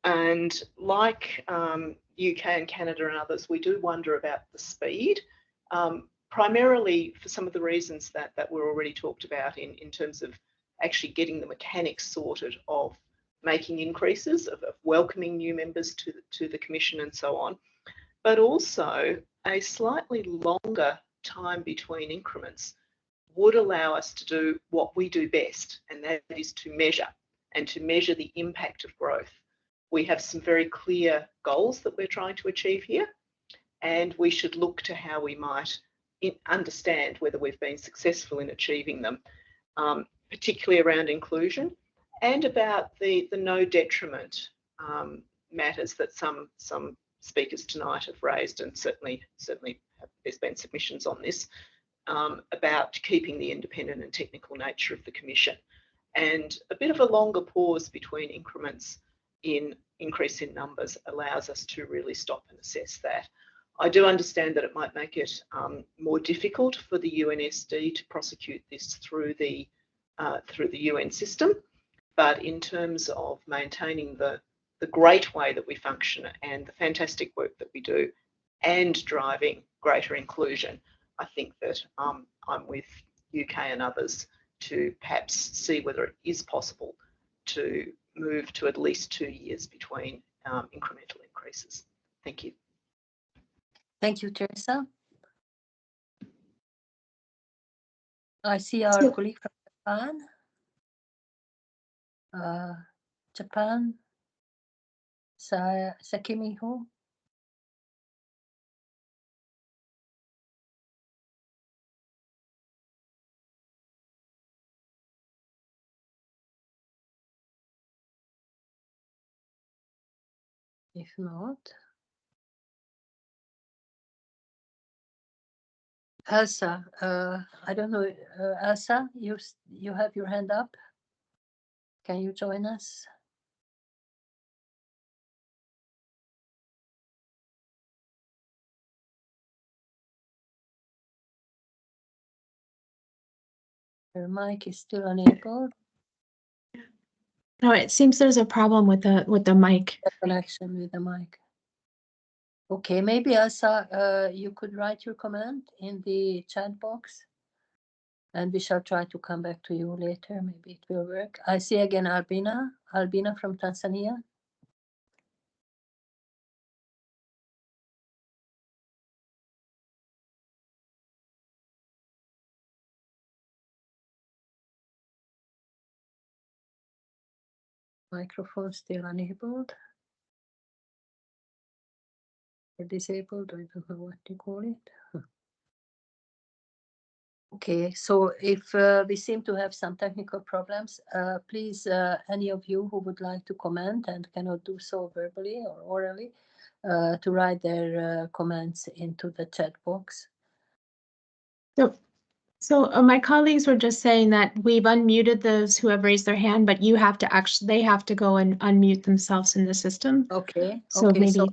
And like UK and Canada and others, we do wonder about the speed, primarily for some of the reasons that were already talked about in terms of actually getting the mechanics sorted of making increases, of welcoming new members to the Commission and so on, but also a slightly longer time between increments would allow us to do what we do best, and that is to measure the impact of growth. We have some very clear goals that we're trying to achieve here, and we should look to how we might understand whether we've been successful in achieving them, particularly around inclusion and about the no detriment matters that some speakers tonight have raised, and certainly there's been submissions on this, about keeping the independent and technical nature of the Commission. And a bit of a longer pause between increments in increase in numbers allows us to really stop and assess that. I do understand that it might make it more difficult for the UNSD to prosecute this through the UN system, but in terms of maintaining the great way that we function and the fantastic work that we do and driving greater inclusion, I think that I'm with UK and others to perhaps see whether it is possible to move to at least 2 years between incremental increases. Thank you. Thank you, Teresa. I see our colleague from Japan. Japan, Sakimiho. If not, Elsa, I don't know, Elsa, you have your hand up. Can you join us? Your mic is still enabled. No, it seems there's a problem with the mic. The connection with the mic. Okay, maybe Elsa, you could write your comment in the chat box, and we shall try to come back to you later. Maybe it will work. I see again Albina from Tanzania. Microphone still enabled or disabled. I don't know what to call it. Okay, so if we seem to have some technical problems, please, any of you who would like to comment and cannot do so verbally or orally, to write their comments into the chat box. So my colleagues were just saying that we've unmuted those who have raised their hand, but you have to they have to go and unmute themselves in the system. Okay. So okay, maybe. So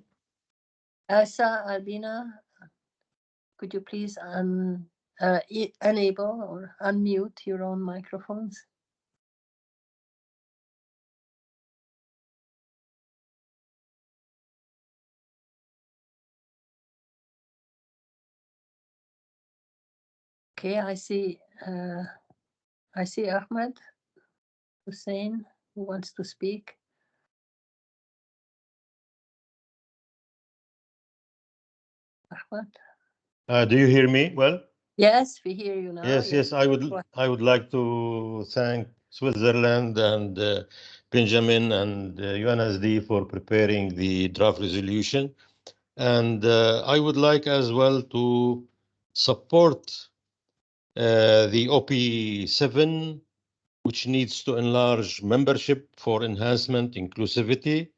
Elsa, Albina, could you please enable or unmute your own microphones? Okay, I see Ahmed Hussein who wants to speak. Ahmed. Do you hear me well? Yes, we hear you now. Yes. I would like to thank Switzerland and Benjamin and UNSD for preparing the draft resolution, and I would like as well to support the OP7, which needs to enlarge membership for enhancement inclusivity,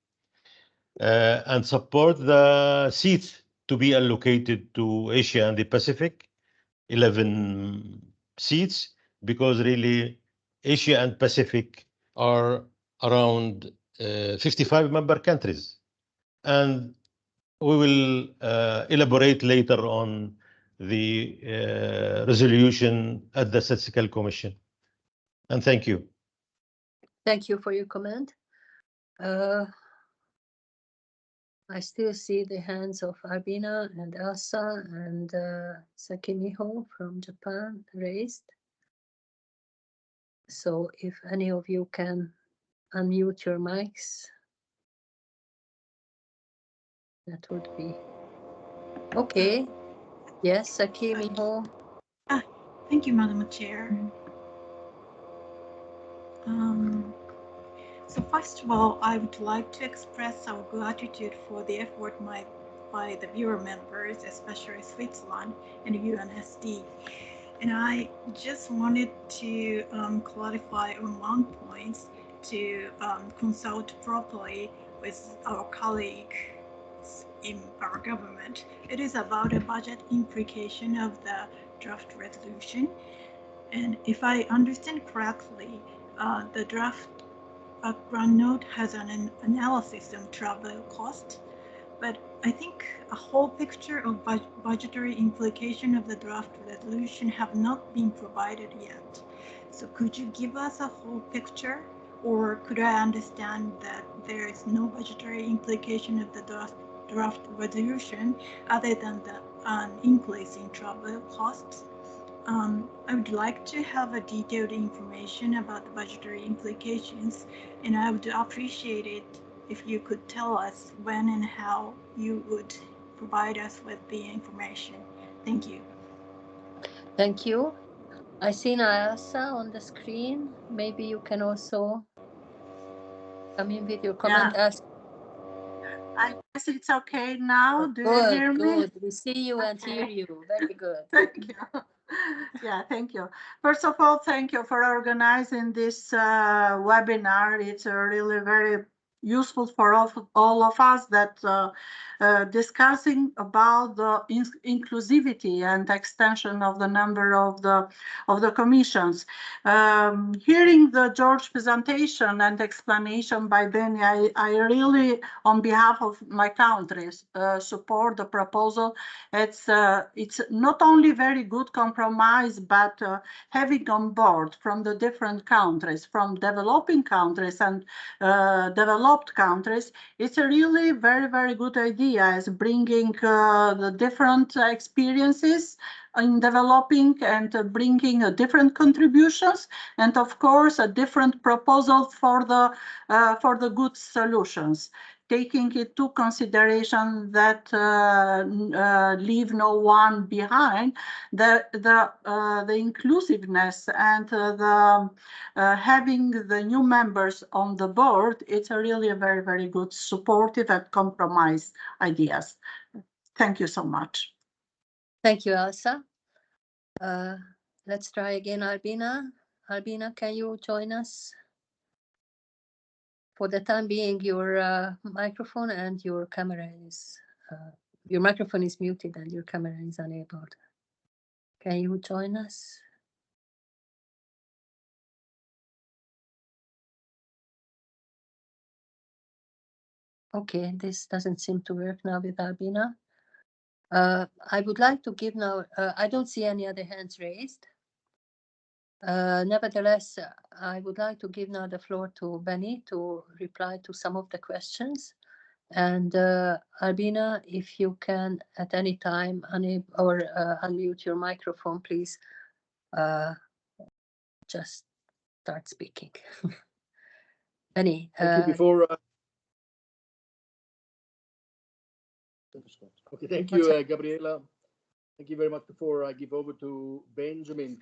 and support the seats to be allocated to Asia and the Pacific, 11 seats, because really Asia and Pacific are around 55 member countries. And we will elaborate later on the resolution at the Statistical Commission. And thank you. Thank you for your comment. I still see the hands of Albina and Elsa and Sakimiho from Japan raised. So if any of you can unmute your mics, that would be okay. Yes, Sakimiho. Thank you, Madam Chair. So first of all, I would like to express our gratitude for the effort by the Bureau members, especially Switzerland and UNSD. And I just wanted to clarify on one point to consult properly with our colleagues in our government. It is about a budget implication of the draft resolution. And if I understand correctly, the draft background note has an analysis on travel cost, but I think a whole picture of budgetary implication of the draft resolution have not been provided yet. So could you give us a whole picture, or could I understand that there is no budgetary implication of the draft resolution other than an increase in travel costs? I would like to have a detailed information about the budgetary implications, and I would appreciate it if you could tell us when and how you would provide us with the information. Thank you. Thank you. I see Elsa on the screen. Maybe you can also come in with your comment. Yeah. I guess it's okay now. Do you hear me? Good. We see you and hear you. Very good. Thank you. Yeah, thank you. First of all, thank you for organizing this webinar. It's really very useful for all of us that discussing about the inclusivity and extension of the number of the commissions. Hearing the George presentation and explanation by Benny, I really, on behalf of my country, support the proposal. It's not only very good compromise, but having on board from the different countries, from developing countries and developed countries, it's a really very, very good idea as bringing the different experiences in developing and bringing different contributions, and of course a different proposal for the good solutions, taking into consideration that leave no one behind, the inclusiveness and the having the new members on the board. It's a really a very, very good supportive and compromise ideas. Thank you so much. Thank you, Elsa. Let's try again, Albina. Albina, can you join us? For the time being, your microphone and your camera is, your microphone is muted and your camera is enabled. Can you join us? Okay, this doesn't seem to work now with Albina. I would like to give now, I don't see any other hands raised. Nevertheless, I would like to give now the floor to Benny to reply to some of the questions. And Albina, if you can at any time unmute your microphone, please just start speaking. Benny. Thank you. Before okay, thank you, Gabriela. Thank you very much. Before I give over to Benjamin,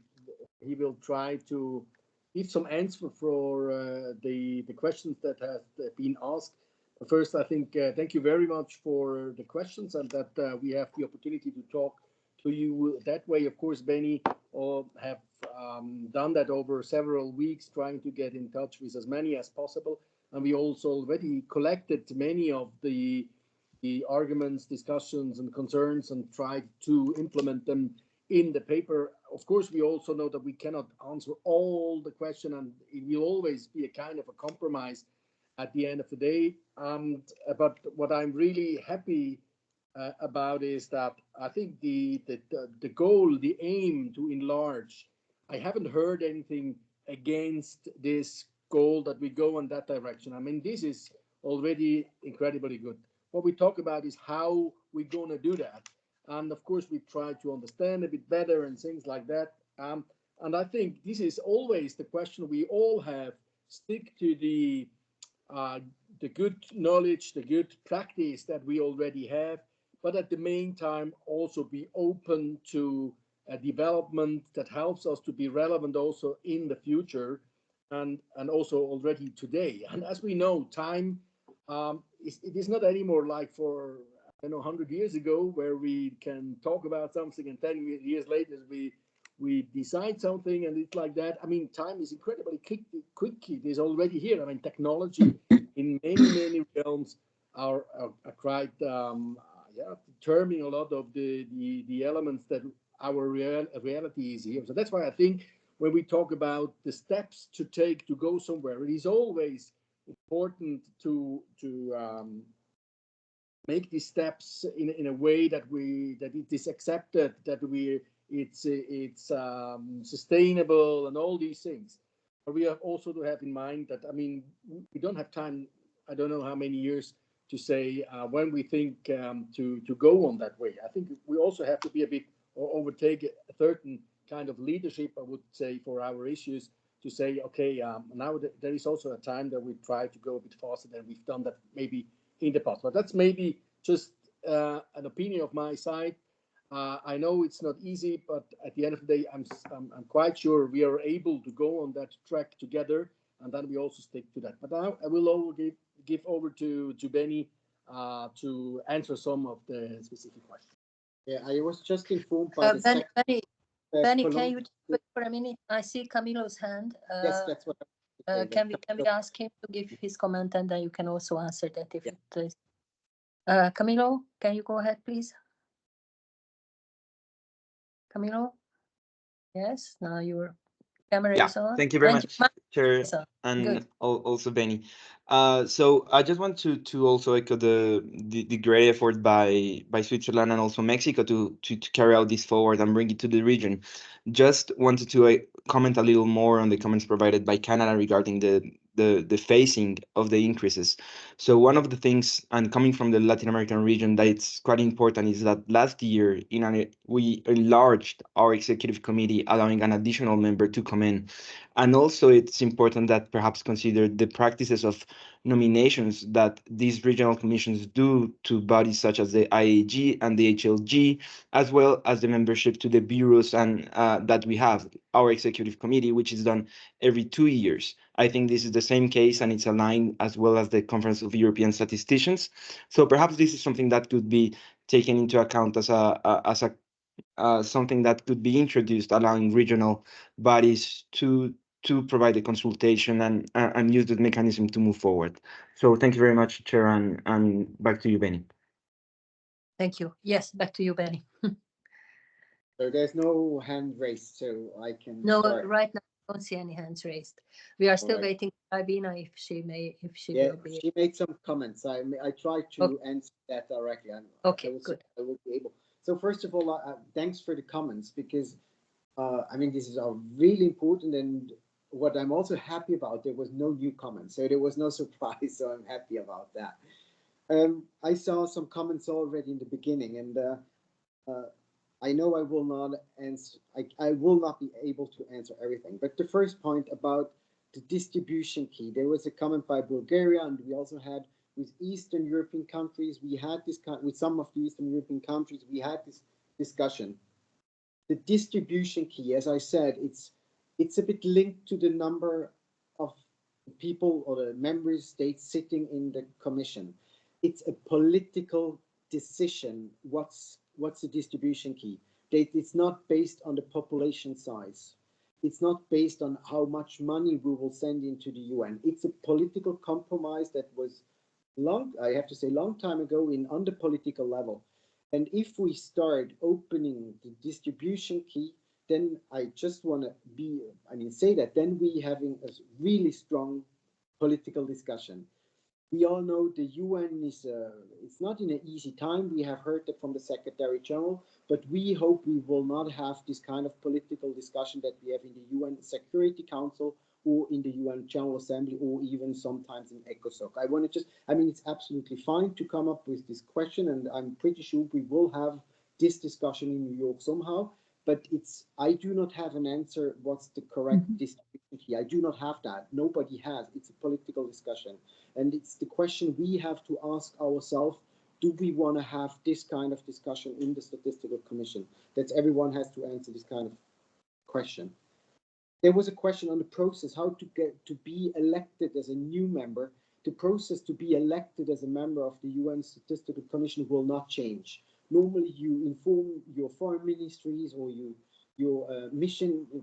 he will try to give some answer for the questions that have been asked. But first, I think thank you very much for the questions and that we have the opportunity to talk to you that way. Of course, Benny have done that over several weeks, trying to get in touch with as many as possible. And we also already collected many of the arguments, discussions, and concerns and tried to implement them in the paper. Of course, we also know that we cannot answer all the question, and it will always be a kind of a compromise at the end of the day. But what I'm really happy about is that I think the goal, the aim to enlarge, I haven't heard anything against this goal that we go in that direction. I mean, this is already incredibly good. What we talk about is how we're going to do that. And of course, we try to understand a bit better and things like that. And I think this is always the question we all have. Stick to the good knowledge, the good practice that we already have, but at the meantime, also be open to a development that helps us to be relevant also in the future and also already today. And as we know, time it is not anymore like for 100 years ago, where we can talk about something and 10 years later we decide something and it's like that. I mean, time is incredibly quick. It is already here. I mean, technology in many realms are quite determining a lot of the elements that our reality is here. So that's why I think when we talk about the steps to take to go somewhere, it is always important to make these steps in a way that it is accepted, that it's sustainable and all these things. But we have also to have in mind that, I mean, we don't have time, I don't know how many years to say when we think to go on that way. I think we also have to be a bit or overtake a certain kind of leadership, I would say, for our issues to say, okay, now there is also a time that we try to go a bit faster than we've done that maybe in the past. But that's maybe just an opinion of my side. I know it's not easy, but at the end of the day, I'm quite sure we are able to go on that track together, and then we also stick to that. But now I will give over to Benny to answer some of the specific questions. Yeah, I was just informed by the Benny, can you wait for a minute? I see Camilo's hand. Yes, that's what. Can we ask him to give his comment, and then you can also answer that if it is. Camilo, can you go ahead, please? Camilo? Yes, now your camera is on. Thank you very much, Chair, and also Benny. So I just want to also echo the great effort by Switzerland and also Mexico to carry out this forward and bring it to the region. Just wanted to comment a little more on the comments provided by Canada regarding the phasing of the increases. So one of the things, and coming from the Latin American region, that it's quite important is that last year we enlarged our executive committee, allowing an additional member to come in. And also it's important that perhaps consider the practices of nominations that these regional commissions do to bodies such as the IAG and the HLG, as well as the membership to the bureaus and that we have, our executive committee, which is done every 2 years. I think this is the same case, and it's aligned as well as the Conference of European Statisticians. So perhaps this is something that could be taken into account as something that could be introduced, allowing regional bodies to provide the consultation and use the mechanism to move forward. So thank you very much, Chair, and back to you, Benny. Thank you. Yes, back to you, Benny. So there's no hand raised, so I can start. Right now I don't see any hands raised. We are still waiting for Albina if she will be. She made some comments. I tried to answer that directly. Good. I will be able. So first of all, thanks for the comments, because I mean, this is really important, and what I'm also happy about, there was no new comments, so there was no surprise, so I'm happy about that. I saw some comments already in the beginning, and I know I will not answer. I will not be able to answer everything, but the first point about the distribution key, there was a comment by Bulgaria, and we also had with Eastern European countries. We had this with some of the Eastern European countries. We had this discussion. The distribution key, as I said, it's a bit linked to the number of people or the member states sitting in the commission. It's a political decision. What's the distribution key? It's not based on the population size. It's not based on how much money we will send into the UN. It's a political compromise that was long time ago on the political level. And if we start opening the distribution key, then I just want to say that then we having a really strong political discussion. We all know the UN it's not in an easy time. We have heard that from the Secretary General, but we hope we will not have this kind of political discussion that we have in the UN Security Council or in the UN General Assembly, or even sometimes in ECOSOC. It's absolutely fine to come up with this question, and I'm pretty sure we will have this discussion in New York somehow, but I do not have an answer what's the correct distribution key. I do not have that. Nobody has. It's a political discussion. And it's the question we have to ask ourselves, do we want to have this kind of discussion in the Statistical Commission? That everyone has to answer this kind of question. There was a question on the process, how to get to be elected as a new member. The process to be elected as a member of the UN Statistical Commission will not change. Normally, you inform your foreign ministries or your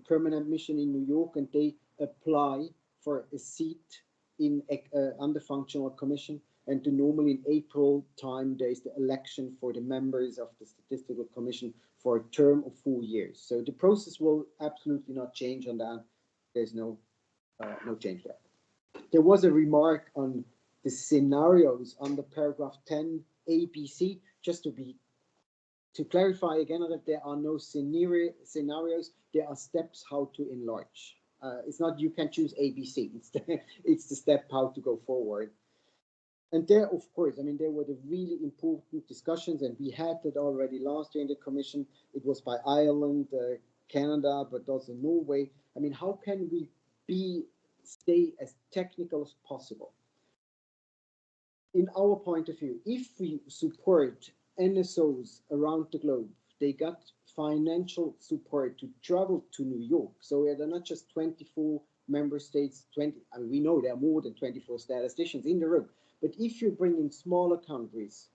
permanent mission in New York, and they apply for a seat on the functional commission. And normally in April time, there is the election for the members of the Statistical Commission for a term of 4 years. So the process will absolutely not change on that. There's no change there. There was a remark on the scenarios on the paragraph 10 ABC, just to clarify again that there are no scenarios, there are steps how to enlarge. It's not you can choose ABC, it's the step how to go forward. And there, of course, there were the really important discussions, and we had that already last year in the Commission. It was by Ireland, Canada, but also Norway. I mean, how can we stay as technical as possible? In our point of view, if we support NSOs around the globe, they got financial support to travel to New York. So they're not just 24 member states, 20, I mean, we know there are more than 24 statisticians in the room, but if you bring in smaller countries,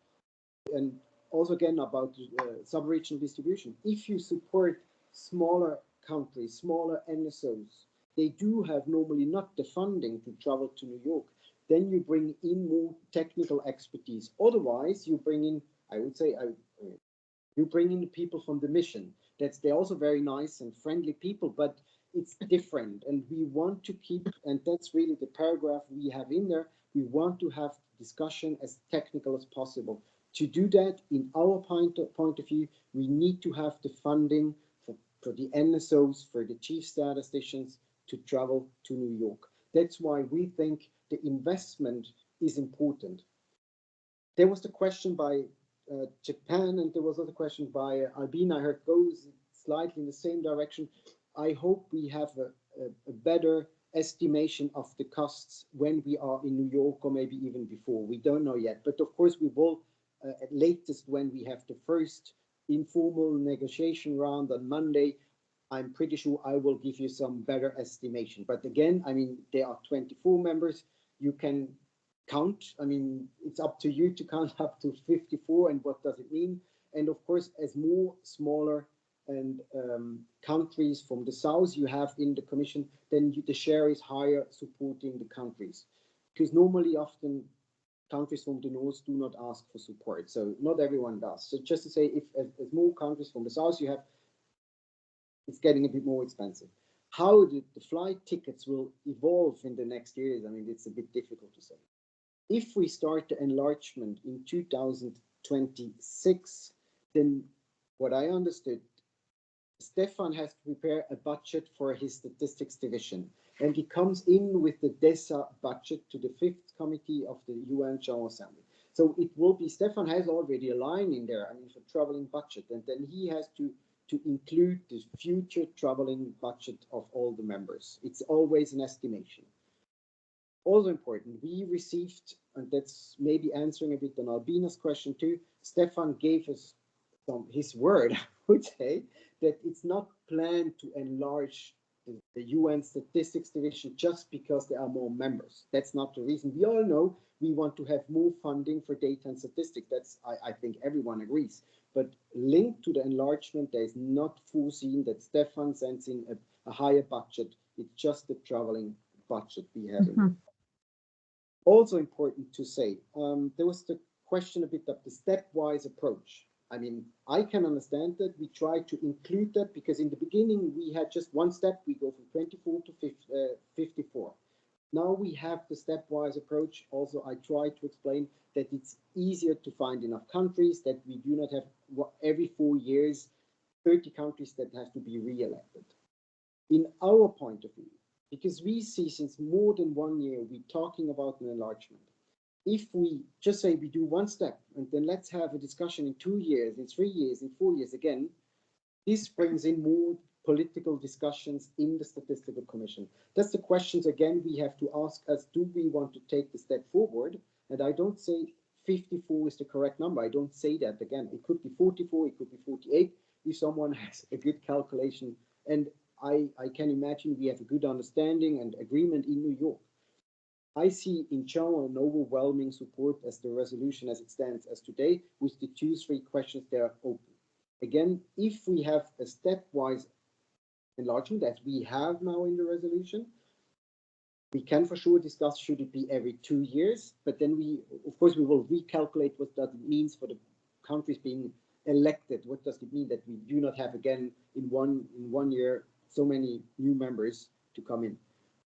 and also again about sub-regional distribution, if you support smaller countries, smaller NSOs, they do have normally not the funding to travel to New York, then you bring in more technical expertise. Otherwise, you bring in, I would say, you bring in the people from the mission. They're also very nice and friendly people, but it's different. And we want to keep, and that's really the paragraph we have in there, we want to have discussion as technical as possible. To do that, in our point of view, we need to have the funding for the NSOs, for the chief statisticians to travel to New York. That's why we think the investment is important. There was the question by Japan, and there was also a question by Albina. I heard goes slightly in the same direction. I hope we have a better estimation of the costs when we are in New York, or maybe even before. We don't know yet, but of course we will at latest when we have the first informal negotiation round on Monday. I'm pretty sure I will give you some better estimation. But again, I mean, there are 24 members. You can count. I mean, it's up to you to count up to 54 and what does it mean. And of course, as more smaller and countries from the south you have in the commission, then the share is higher supporting the countries. Because normally often countries from the north do not ask for support. So not everyone does. So just to say, if as more countries from the south you have, it's getting a bit more expensive. How the flight tickets will evolve in the next years, I mean, it's a bit difficult to say. If we start the enlargement in 2026, then what I understood, Stefan has to prepare a budget for his statistics division, and he comes in with the DESA budget to the 5th committee of the UN General Assembly. So it will be, Stefan has already a line in there, I mean, for traveling budget, and then he has to include the future traveling budget of all the members. It's always an estimation. Also important, we received, and that's maybe answering a bit on Albina's question too, Stefan gave us his word, I would say, that it's not planned to enlarge the UN Statistics Division just because there are more members. That's not the reason. We all know we want to have more funding for data and statistics. That's, I think everyone agrees. But linked to the enlargement, there is not foreseen that Stefan sends in a higher budget. It's just the traveling budget we have. Mm-hmm. Also important to say, there was the question a bit of the stepwise approach. I mean, I can understand that. We try to include that because in the beginning we had just one step. We go from 24 to 54. Now we have the stepwise approach. Also, I try to explain that it's easier to find enough countries, that we do not have every 4 years 30 countries that have to be re-elected. In our point of view, because we see since more than 1 year we're talking about an enlargement. If we just say we do one step and then let's have a discussion in 2 years, in 3 years, in 4 years again, this brings in more political discussions in the Statistical Commission. That's the questions again we have to ask us, do we want to take the step forward? And I don't say 54 is the correct number. I don't say that again. It could be 44, it could be 48 if someone has a good calculation. And I can imagine we have a good understanding and agreement in New York. I see in general an overwhelming support as the resolution as it stands as today, with the 2-3 questions that are open. Again, if we have a stepwise enlargement as we have now in the resolution, we can for sure discuss should it be every 2 years, but then we, of course, we will recalculate what that means for the countries being elected. What does it mean that we do not have again in one year so many new members to come in?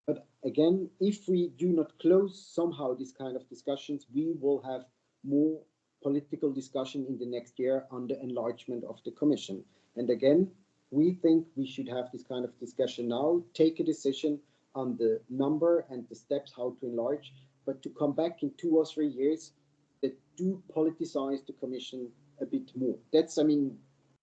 But again, if we do not close somehow this kind of discussions, we will have more political discussion in the next year on the enlargement of the Commission. And again, we think we should have this kind of discussion now, take a decision on the number and the steps how to enlarge, but to come back in 2 or 3 years that do politicize the Commission a bit more. That's, I mean,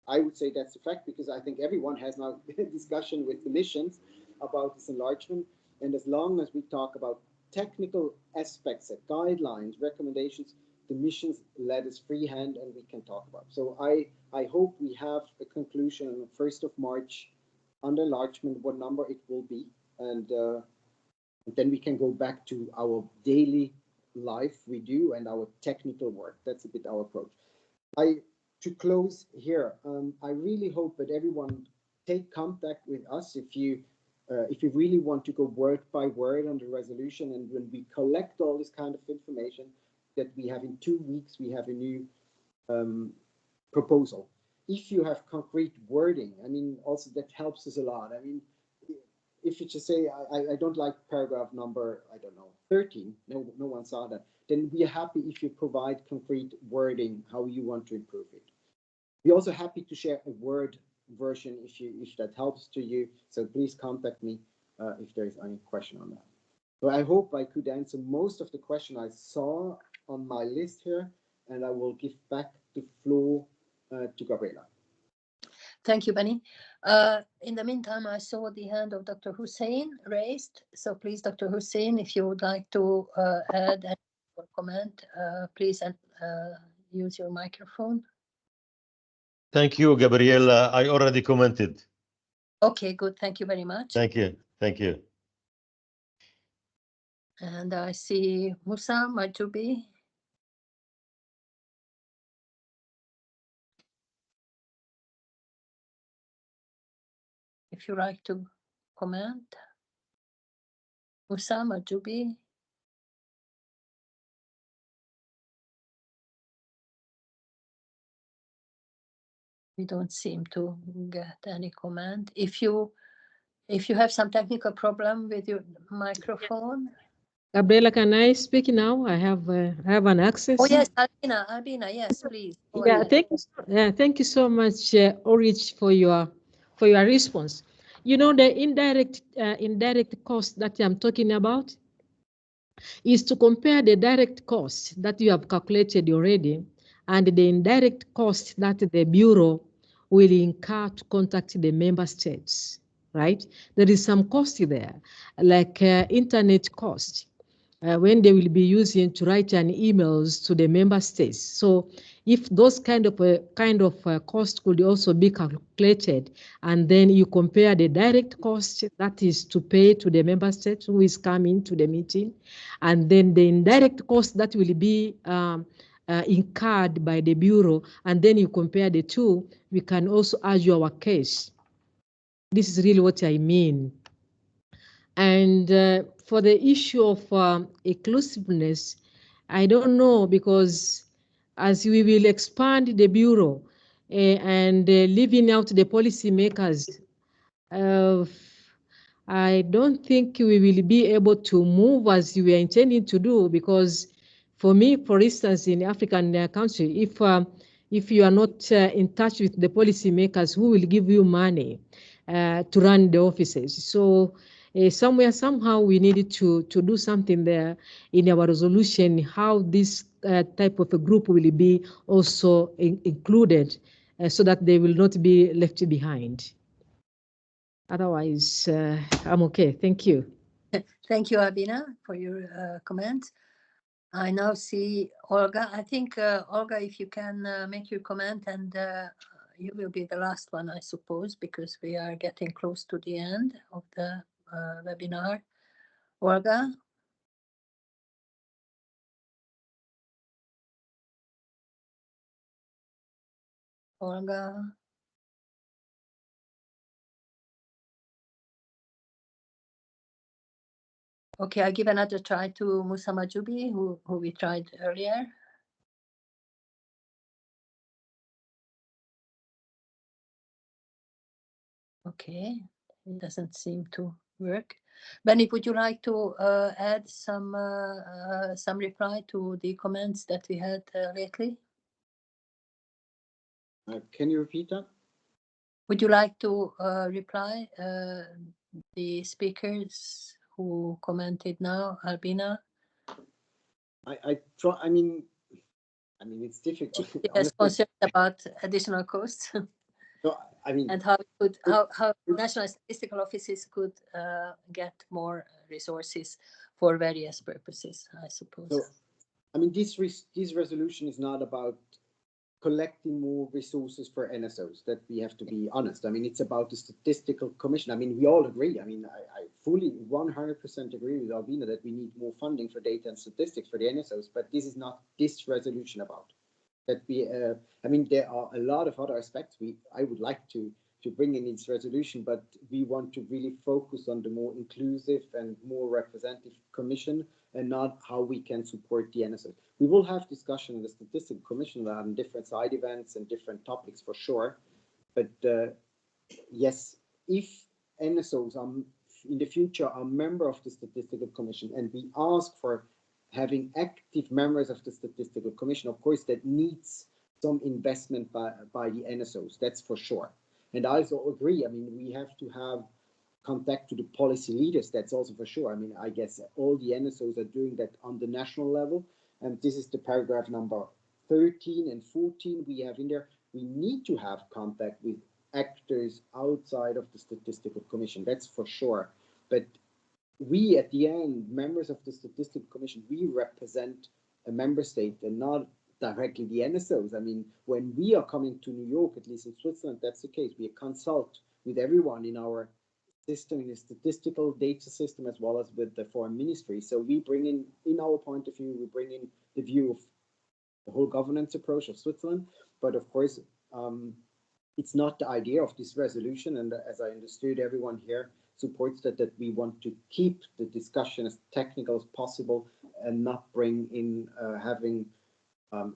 I would say that's a fact, because I think everyone has now discussion with the missions about this enlargement. And as long as we talk about technical aspects, guidelines, recommendations, the missions let us free hand and we can talk about. So I hope we have a conclusion on the 1st of March under enlargement, what number it will be. And then we can go back to our daily life we do and our technical work. That's a bit our approach. To close here, I really hope that everyone take contact with us if you really want to go word by word on the resolution, and when we collect all this kind of information, that we have in 2 weeks, we have a new proposal. If you have concrete wording, I mean, also that helps us a lot. I mean, if you just say, I don't like paragraph number, I don't know, 13, no one saw that, then we are happy if you provide concrete wording, how you want to improve it. We're also happy to share a Word version if that helps to you. So please contact me if there is any question on that. So I hope I could answer most of the question I saw on my list here, and I will give back the floor to Gabriela. Thank you, Benny. In the meantime, I saw the hand of Dr. Hussein raised. So please, Dr. Hussein, if you would like to add or comment, please use your microphone. Thank you, Gabriela. I already commented. Okay, good. Thank you very much. Thank you. Thank you. And I see Musa Majubi. If you like to comment, Musa Majubi. We don't seem to get any comment. If you have some technical problem with your microphone. Gabriela, can I speak now? I have an access. Oh yes, Albina, yes, please. Yeah, thank you so much, Ulrich, for your response. You know, the indirect cost that I'm talking about is to compare the direct cost that you have calculated already and the indirect cost that the Bureau will incur to contact the member states, right? There is some cost there, like internet cost, when they will be using to write an emails to the member states. So if those kind of cost could also be calculated, and then you compare the direct cost that is to pay to the member state who is coming to the meeting, and then the indirect cost that will be incurred by the Bureau, and then you compare the two, we can also argue our case. This is really what I mean. And for the issue of inclusiveness, I don't know, because as we will expand the Bureau and leaving out the policymakers, I don't think we will be able to move as we are intending to do, because for me, for instance, in African country, if you are not in touch with the policymakers, who will give you money to run the offices? So somehow we needed to do something there in our resolution, how this type of a group will be also included, so that they will not be left behind. Otherwise, I'm okay. Thank you. Thank you, Albina, for your comments. I now see Olga. I think, Olga, if you can make your comment, and you will be the last one, I suppose, because we are getting close to the end of the webinar. Olga? Olga? Okay, I give another try to Musa Majubi, who we tried earlier. Okay, it doesn't seem to work. Benny, would you like to add some reply to the comments that we had lately? Can you repeat that? Would you like to reply the speakers who commented now, Albina? I try. I mean, it's difficult. She has concerns about additional costs. So, I mean, and how national statistical offices could get more resources for various purposes, I suppose. So, I mean, this resolution is not about collecting more resources for NSOs, that we have to be honest. I mean, it's about the Statistical Commission. I mean, we all agree. I mean, I fully 100% agree with Albina that we need more funding for data and statistics for the NSOs, but this is not this resolution about. That we, I mean, there are a lot of other aspects I would like to bring in this resolution, but we want to really focus on the more inclusive and more representative commission and not how we can support the NSO. We will have discussion in the Statistical Commission on different side events and different topics for sure. But yes, if NSOs are in the future are member of the Statistical Commission and we ask for having active members of the Statistical Commission, of course, that needs some investment by the NSOs, that's for sure. And I also agree, I mean, we have to have contact to the policy leaders, that's also for sure. I mean, I guess all the NSOs are doing that on the national level, and this is the paragraph number 13 and 14 we have in there. We need to have contact with actors outside of the Statistical Commission, that's for sure. But we, at the end, members of the Statistical Commission, we represent a member state and not directly the NSOs. I mean, when we are coming to New York, at least in Switzerland, that's the case. We consult with everyone in our system, in the statistical data system, as well as with the foreign ministry. So we bring in our point of view, we bring in the view of the whole governance approach of Switzerland. But of course, it's not the idea of this resolution. And as I understood, everyone here supports that we want to keep the discussion as technical as possible and not bring in having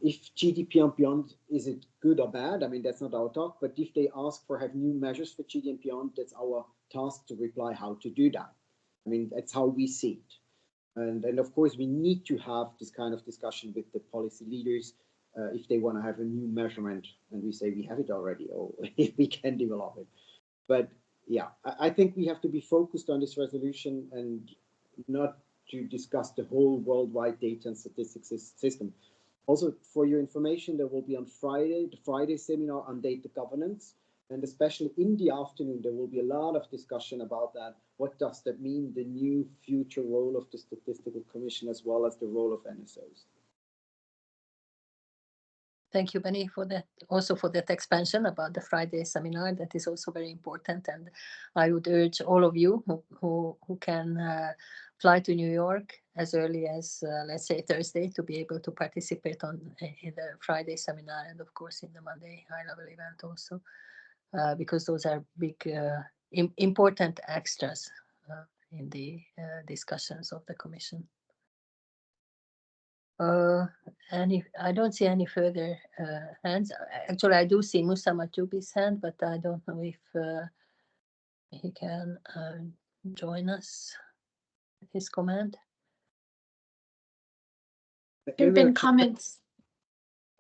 if GDP and beyond, is it good or bad? I mean, that's not our talk, but if they ask for have new measures for GDP and beyond, that's our task to reply how to do that. I mean, that's how we see it. And of course, we need to have this kind of discussion with the policy leaders if they want to have a new measurement and we say we have it already, or if we can develop it. But yeah, I think we have to be focused on this resolution and not to discuss the whole worldwide data and statistics system. Also, for your information, there will be on Friday, the Friday seminar on data governance, and especially in the afternoon, there will be a lot of discussion about that. What does that mean, the new future role of the Statistical Commission, as well as the role of NSOs? Thank you, Benny, for that. Also for that expansion about the Friday seminar. That is also very important, and I would urge all of you who can fly to New York as early as let's say Thursday to be able to participate in the Friday seminar, and of course in the Monday high-level event also, because those are big important extras in the discussions of the Commission. I don't see any further hands. Actually, I do see Musa Machubi's hand, but I don't know if he can join us with his comment. There have been comments.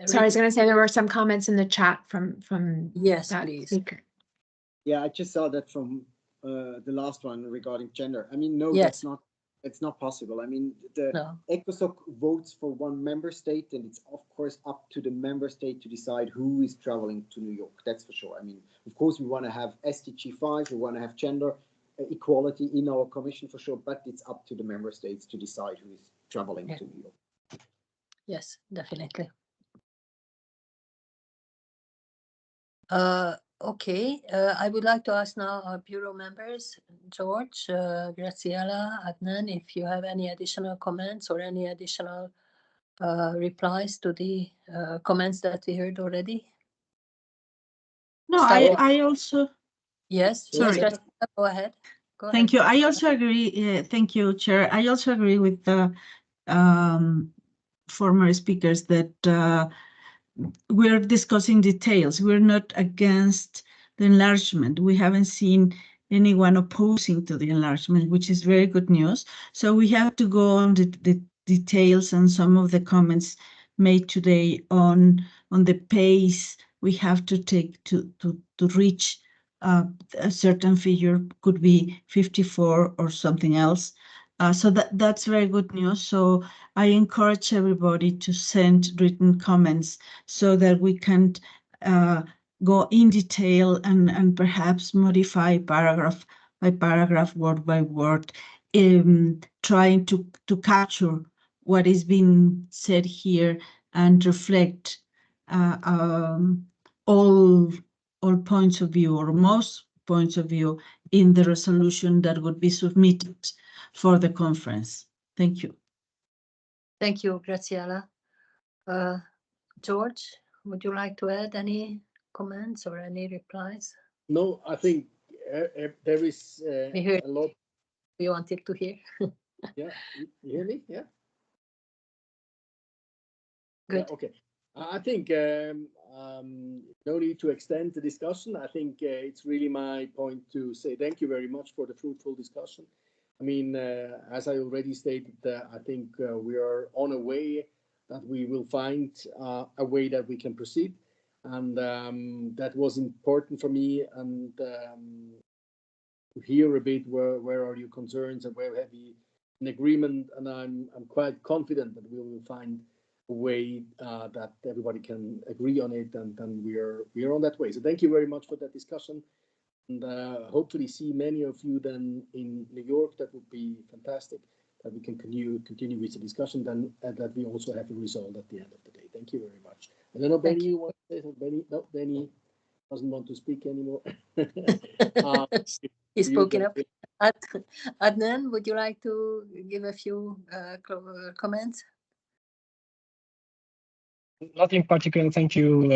Sorry, I was going to say there were some comments in the chat from yes, that please. speaker. Yeah, I just saw that from the last one regarding gender. I mean, no, yes. It's not possible. I mean, the ECOSOC votes for one member state, and it's of course up to the member state to decide who is traveling to New York. That's for sure. I mean, of course, we want to have SDG 5, we want to have gender equality in our commission for sure, but it's up to the member states to decide who is traveling to New York. Yes, definitely. Okay, I would like to ask now our bureau members, George, Graciela, Adnan, if you have any additional comments or any additional replies to the comments that we heard already. No, I also. Yes, sorry. Yes, go ahead. Thank you. I also agree. Thank you, Chair. I also agree with the former speakers that we're discussing details. We're not against the enlargement. We haven't seen anyone opposing to the enlargement, which is very good news. So we have to go on the details and some of the comments made today on the pace we have to take to reach a certain figure, could be 54 or something else. So that's very good news. So I encourage everybody to send written comments so that we can go in detail and perhaps modify paragraph by paragraph, word by word, trying to capture what is being said here and reflect all points of view, or most points of view, in the resolution that would be submitted for the conference. Thank you. Thank you, Graziella. George, would you like to add any comments or any replies? No, I think there is a lot we wanted to hear. Yeah, you hear me? Yeah. Good. Yeah, okay. I think no need to extend the discussion. I think it's really my point to say thank you very much for the fruitful discussion. I mean, as I already stated, I think we are on a way that we will find a way that we can proceed. And that was important for me, and to hear a bit where are your concerns and where have you an agreement. And I'm quite confident that we will find a way that everybody can agree on it, and we are on that way. So thank you very much for that discussion, and hopefully see many of you then in New York. That would be fantastic, that we can continue with the discussion then, and that we also have a result at the end of the day. Thank you very much. I don't know, Benny, you want to say something? Benny? No, Benny doesn't want to speak anymore. He's spoken up. Adnan, would you like to give a few comments? Nothing particular. Thank you,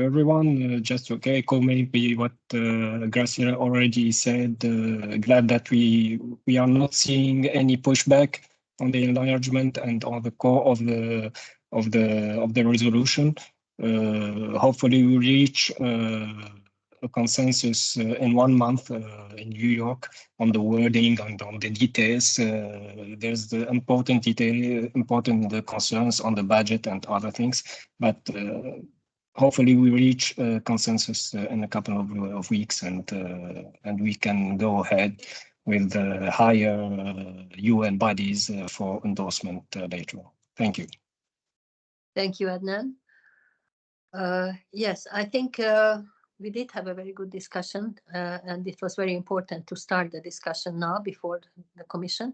everyone. Just to echo maybe what Graciela already said. Glad that we are not seeing any pushback on the enlargement and on the core of the resolution. Hopefully, we reach a consensus in 1 month in New York on the wording and on the details. There's the important concerns on the budget and other things, but hopefully we reach a consensus in a couple of weeks, and we can go ahead with higher UN bodies for endorsement later on. Thank you. Thank you, Adnan. Yes, I think we did have a very good discussion, and it was very important to start the discussion now before the Commission.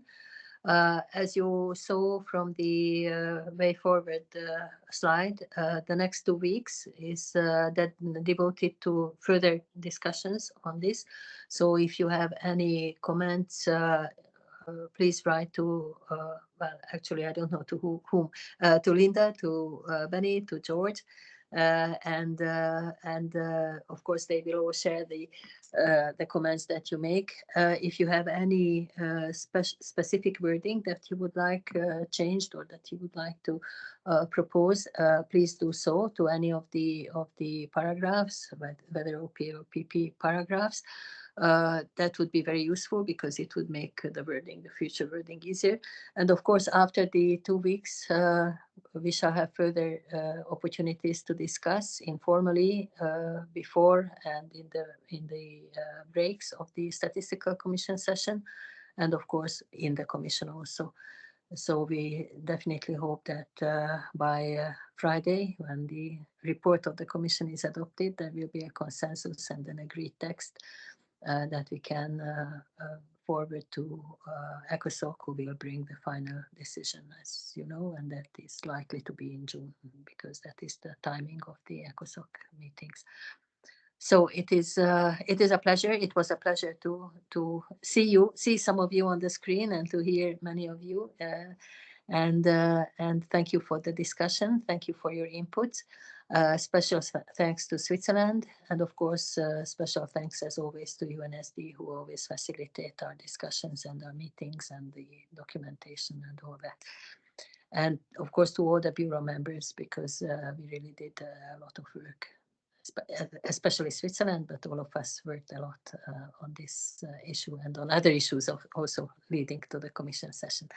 As you saw from the way forward slide, the next 2 weeks is devoted to further discussions on this. So if you have any comments, please write to, well, actually, I don't know to whom, to Linda, to Benny, to George. And of course, they will all share the comments that you make. If you have any specific wording that you would like changed, or that you would like to propose, please do so to any of the paragraphs, whether OP or PP paragraphs. That would be very useful, because it would make the future wording easier. And of course, after the 2 weeks, we shall have further opportunities to discuss informally before and in the breaks of the Statistical Commission session, and of course in the Commission also. So we definitely hope that by Friday, when the report of the Commission is adopted, there will be a consensus and an agreed text that we can forward to ECOSOC, who will bring the final decision, as you know, and that is likely to be in June, because that is the timing of the ECOSOC meetings. So it is a pleasure. It was a pleasure to see some of you on the screen, and to hear many of you. And thank you for the discussion. Thank you for your inputs. Special thanks to Switzerland, and of course, special thanks as always to UNSD, who always facilitate our discussions and our meetings and the documentation and all that. And of course, to all the Bureau members, because we really did a lot of work, especially Switzerland, but all of us worked a lot on this issue and on other issues also leading to the Commission session.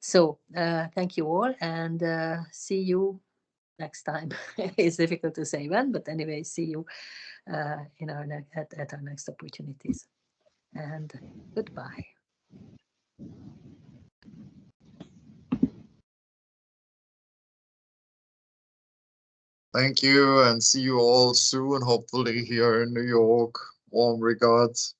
So thank you all, and see you next time. It's difficult to say when, but anyway, see you at our next opportunities. And goodbye. Thank you, and see you all soon, hopefully here in New York. Warm regards.